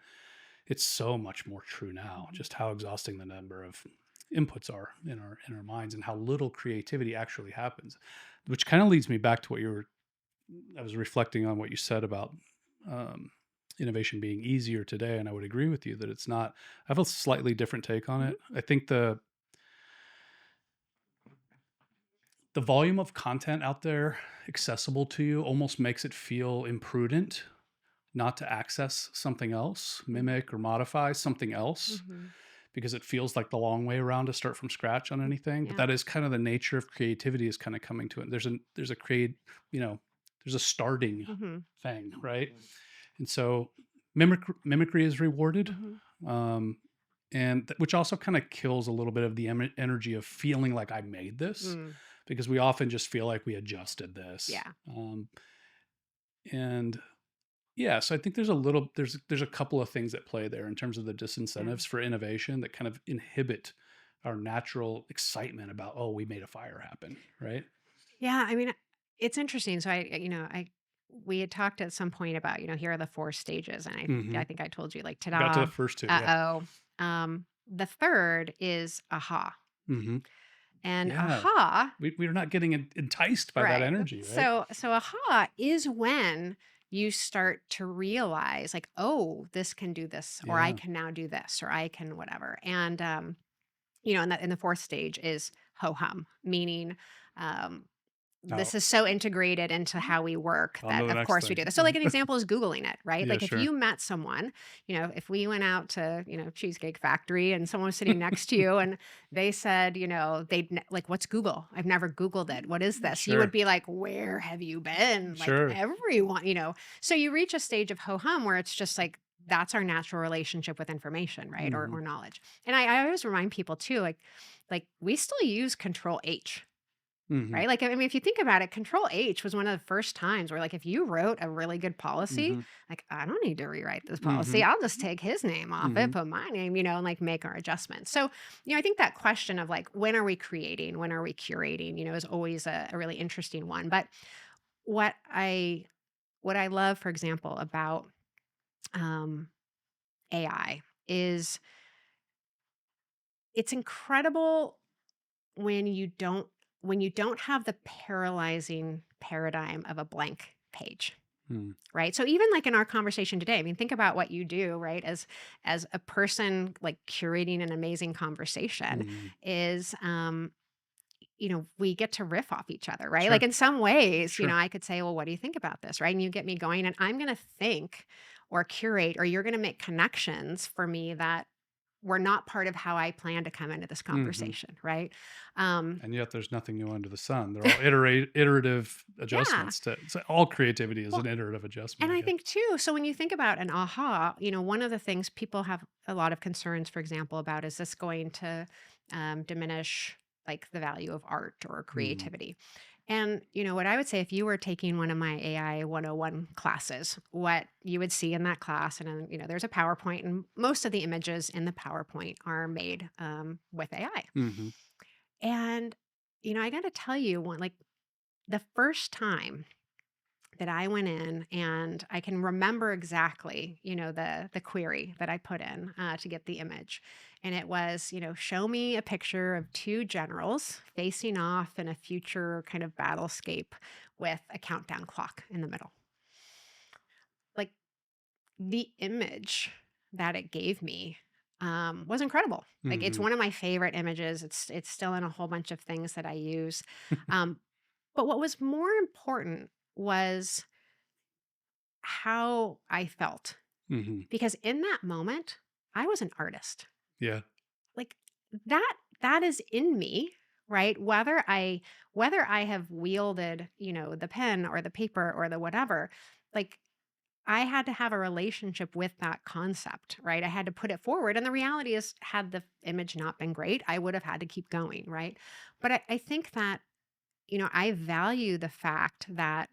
it's so much more true now, Mhm. just how exhausting the number of inputs are in our minds and how little creativity actually happens, which kind of leads me back to what you were I was reflecting on what you said about um, innovation being easier today, and I would agree with you that it's not. I have a slightly different take on Mhm. it. I think the volume of content out there accessible to you almost makes it feel imprudent not to access something else, Mhm. mimic or modify something else, Mhm. because it feels like the long way around to start from scratch on anything. But Yeah. that is kind of the nature of creativity, is kind of coming to it. There's a create, you know, there's a starting Mhm. thing, right? And so mimicry is rewarded, Mhm. um, and which also kind of kills a little bit of the energy of feeling like I made this, Mm. because we often just feel like we adjusted this. Yeah. And yeah, so I think there's a couple of things at play there in terms of the Yeah. disincentives for innovation that kind of inhibit our natural excitement about, oh, we made a fire happen, right? Yeah, I mean, it's interesting. So I we had talked at some point about, here are the four stages, and Hmm. I think I told you like I got to the ta-da, first two, yeah. uh-oh. The third is aha. Hmm. And Yeah, aha, we're not getting enticed by that right. energy, right? So aha is when you start to realize like, oh, this can do this, or I Yeah. can now do this, or I can whatever. And and that in the fourth stage is ho hum, meaning um Now this is so integrated into how we work on to that the of next course we thing. do this. So like an example is Googling it, right? Yeah, Like if sure. you met someone, if we went out to, Cheesecake Factory and someone was sitting next to you and they said, like, what's Google? I've never Googled it. What is this? You would Sure. be like, where have you been? Like Sure. everyone, so you reach a stage of ho hum where it's just like, that's our natural relationship with information, right? Or, Hmm. or knowledge. And I always remind people too, like we still use control H, Hmm. right? Like, I mean, if you think about it, Control H was one of the first times where, like, if you wrote a really good policy, Hmm. like, I don't need to rewrite this Hmm. policy. I'll just take his name off it, Hmm. put my name, and like make our adjustments. So, I think that question of like, when are we creating? When are we curating? Is always a really interesting one. But what I what I love, for example, about um, AI is it's incredible when you don't when you don't have the paralyzing paradigm of a blank page. Mm. Right. So even like in our conversation today, I mean, think about what you do, right? As a person like curating an amazing conversation Mm. is we get to riff off each other, right? Like Sure. in some ways, Sure. I could say, well, what do you think about this? Right. And you get me going and I'm gonna think or curate, or you're gonna make connections for me that were not part of how I plan to come into this Hmm. conversation, right? Um, And yet there's nothing new under the sun. They're all iterative yeah. adjustments to, so all creativity is Well, an iterative adjustment, and I I guess. think too, so when you think about an aha, one of the things people have a lot of concerns, for example, about is this going to diminish like the value of art or Mhm. creativity? And what I would say if you were taking one of my AI 101 classes, what you would see in that class, and then, there's a PowerPoint, and most of the images in the PowerPoint are made with AI. Mhm. And, I got to tell you, like the first time that I went in and I can remember exactly, the query that I put in to get the image. And it was, show me a picture of two generals facing off in a future kind of battlescape with a countdown clock in the middle. Like the image that it gave me was incredible. Like it's Mhm. one of my favorite images. It's still in a whole bunch of things that I use. Um, but what was more important was how I felt. Mhm. Because in that moment, I was an artist. Yeah. Like that is in me, right? Whether I have wielded, the pen or the paper or the whatever, like I had to have a relationship with that concept, right? I had to put it forward. And the reality is, had the image not been great, I would have had to keep going, right? But I think that, I value the fact that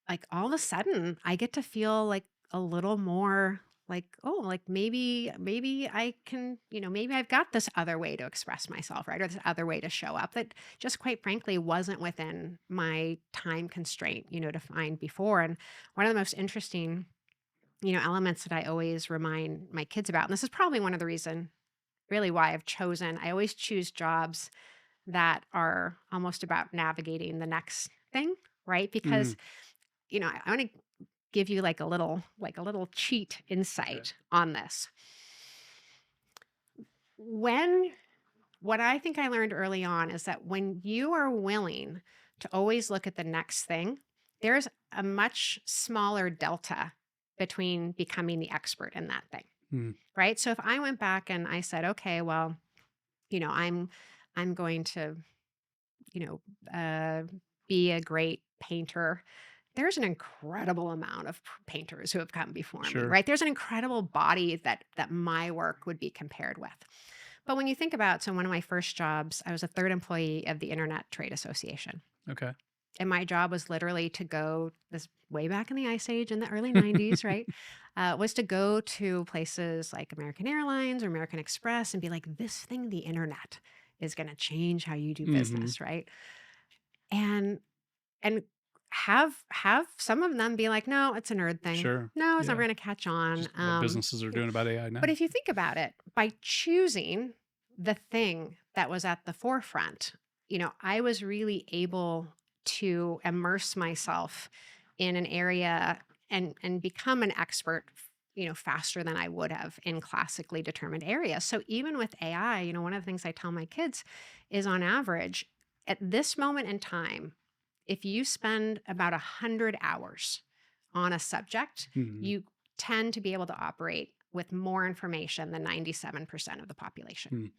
like all of a sudden I get to feel like a little more like, oh, like maybe I can, maybe I've got this other way to express myself, right? Or this other way to show up that just quite frankly wasn't within my time constraint, to find before. And one of the most interesting, elements that I always remind my kids about, and this is probably one of the reason really why I always choose jobs that are almost about navigating the next thing, right? Because Mhm. I want to give you like a little cheat Okay. insight on this. When What I think I learned early on is that when you are willing to always look at the next thing, there's a much smaller delta between becoming the expert in that thing, Mm. right? So if I went back and I said, okay, well, I'm going to, you know, be a great painter. There's an incredible amount of painters who have come before me, Sure. right? There's an incredible body that my work would be compared with. But when you think about, so one of my first jobs, I was a third employee of the Internet Trade Association. Okay. And my job was literally to go this way back in the ice age in the early 90s, right? Was to go to places like American Airlines or American Express and be like, this thing, the internet, is going to change how you do Mhm. business, right? And and have some of them be like, no, it's a nerd thing. Sure. No, it's never Yeah. going to catch on. Just what businesses are You know, doing about AI but now. if you think about it, by choosing the thing that was at the forefront, I was really able to immerse myself in an area and become an expert, faster than I would have in classically determined areas. So even with AI, one of the things I tell my kids is on average, at this moment in time, if you spend about 100 hours on a subject, Mhm. you tend to be able to operate with more information than 97% of the population. Mm.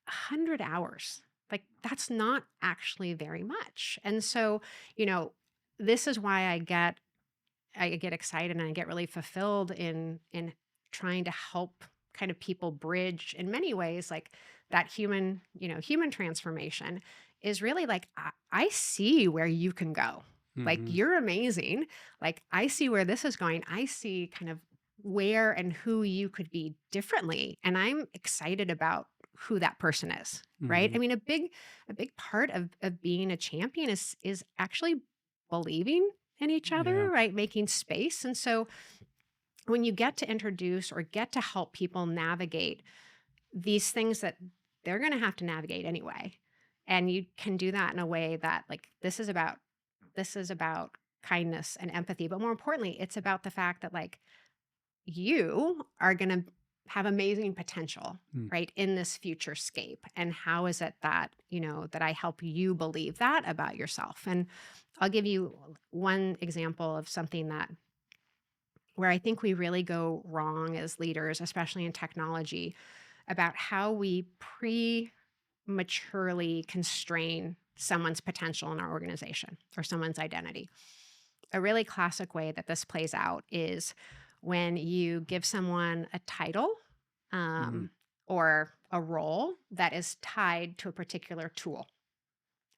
100 hours. Like that's not actually very much. And so, you know, this is why I get excited and I get really fulfilled in trying to help kind of people bridge in many ways like that human transformation is really like I see where you can go. Like Mhm. you're amazing. Like I see where this is going. I see kind of where and who you could be differently and I'm excited about who that person is, right? I Mhm. mean a big part of being a champion is actually believing in each Yeah. other, right? Making space. And so when you get to introduce or get to help people navigate these things that they're going to have to navigate anyway, And you can do that in a way that like this is about kindness and empathy, but more importantly, it's about the fact that like you are going to have amazing potential, Mm. right, in this future scape. And how is it that, that I help you believe that about yourself? And I'll give you one example of something that where I think we really go wrong as leaders, especially in technology, about how we prematurely constrain someone's potential in our organization or someone's identity. A really classic way that this plays out is when you give someone a title Mm. um, or a role that is tied to a particular tool.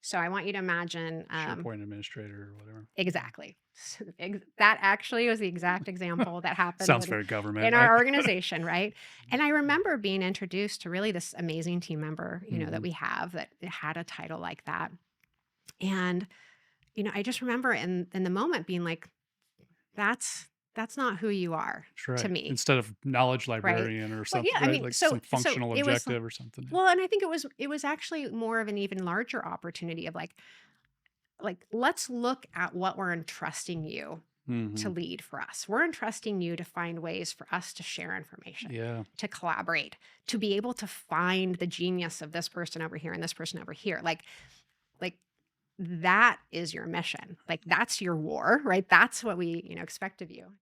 So I want you to imagine SharePoint administrator or whatever. exactly. So that actually was the exact example that happened Sounds very government. in our organization, right? And I remember being introduced to really this amazing team member, that Mhm. we have that had a title like that. And I just remember in the moment being like, that's not who you are That's to right. me, Instead of knowledge right? librarian or Well, yeah, something, I right? mean, Like so some so functional it was objective or something. Yeah. well, and I think it was actually more of an even larger opportunity of like let's look at what we're entrusting you to Mhm. lead for us. We're entrusting you to find ways for us to share information, Yeah. to collaborate, to be able to find the genius of this person over here and this person over here. Like that is your mission. Like that's your war, right? That's what we, expect of you.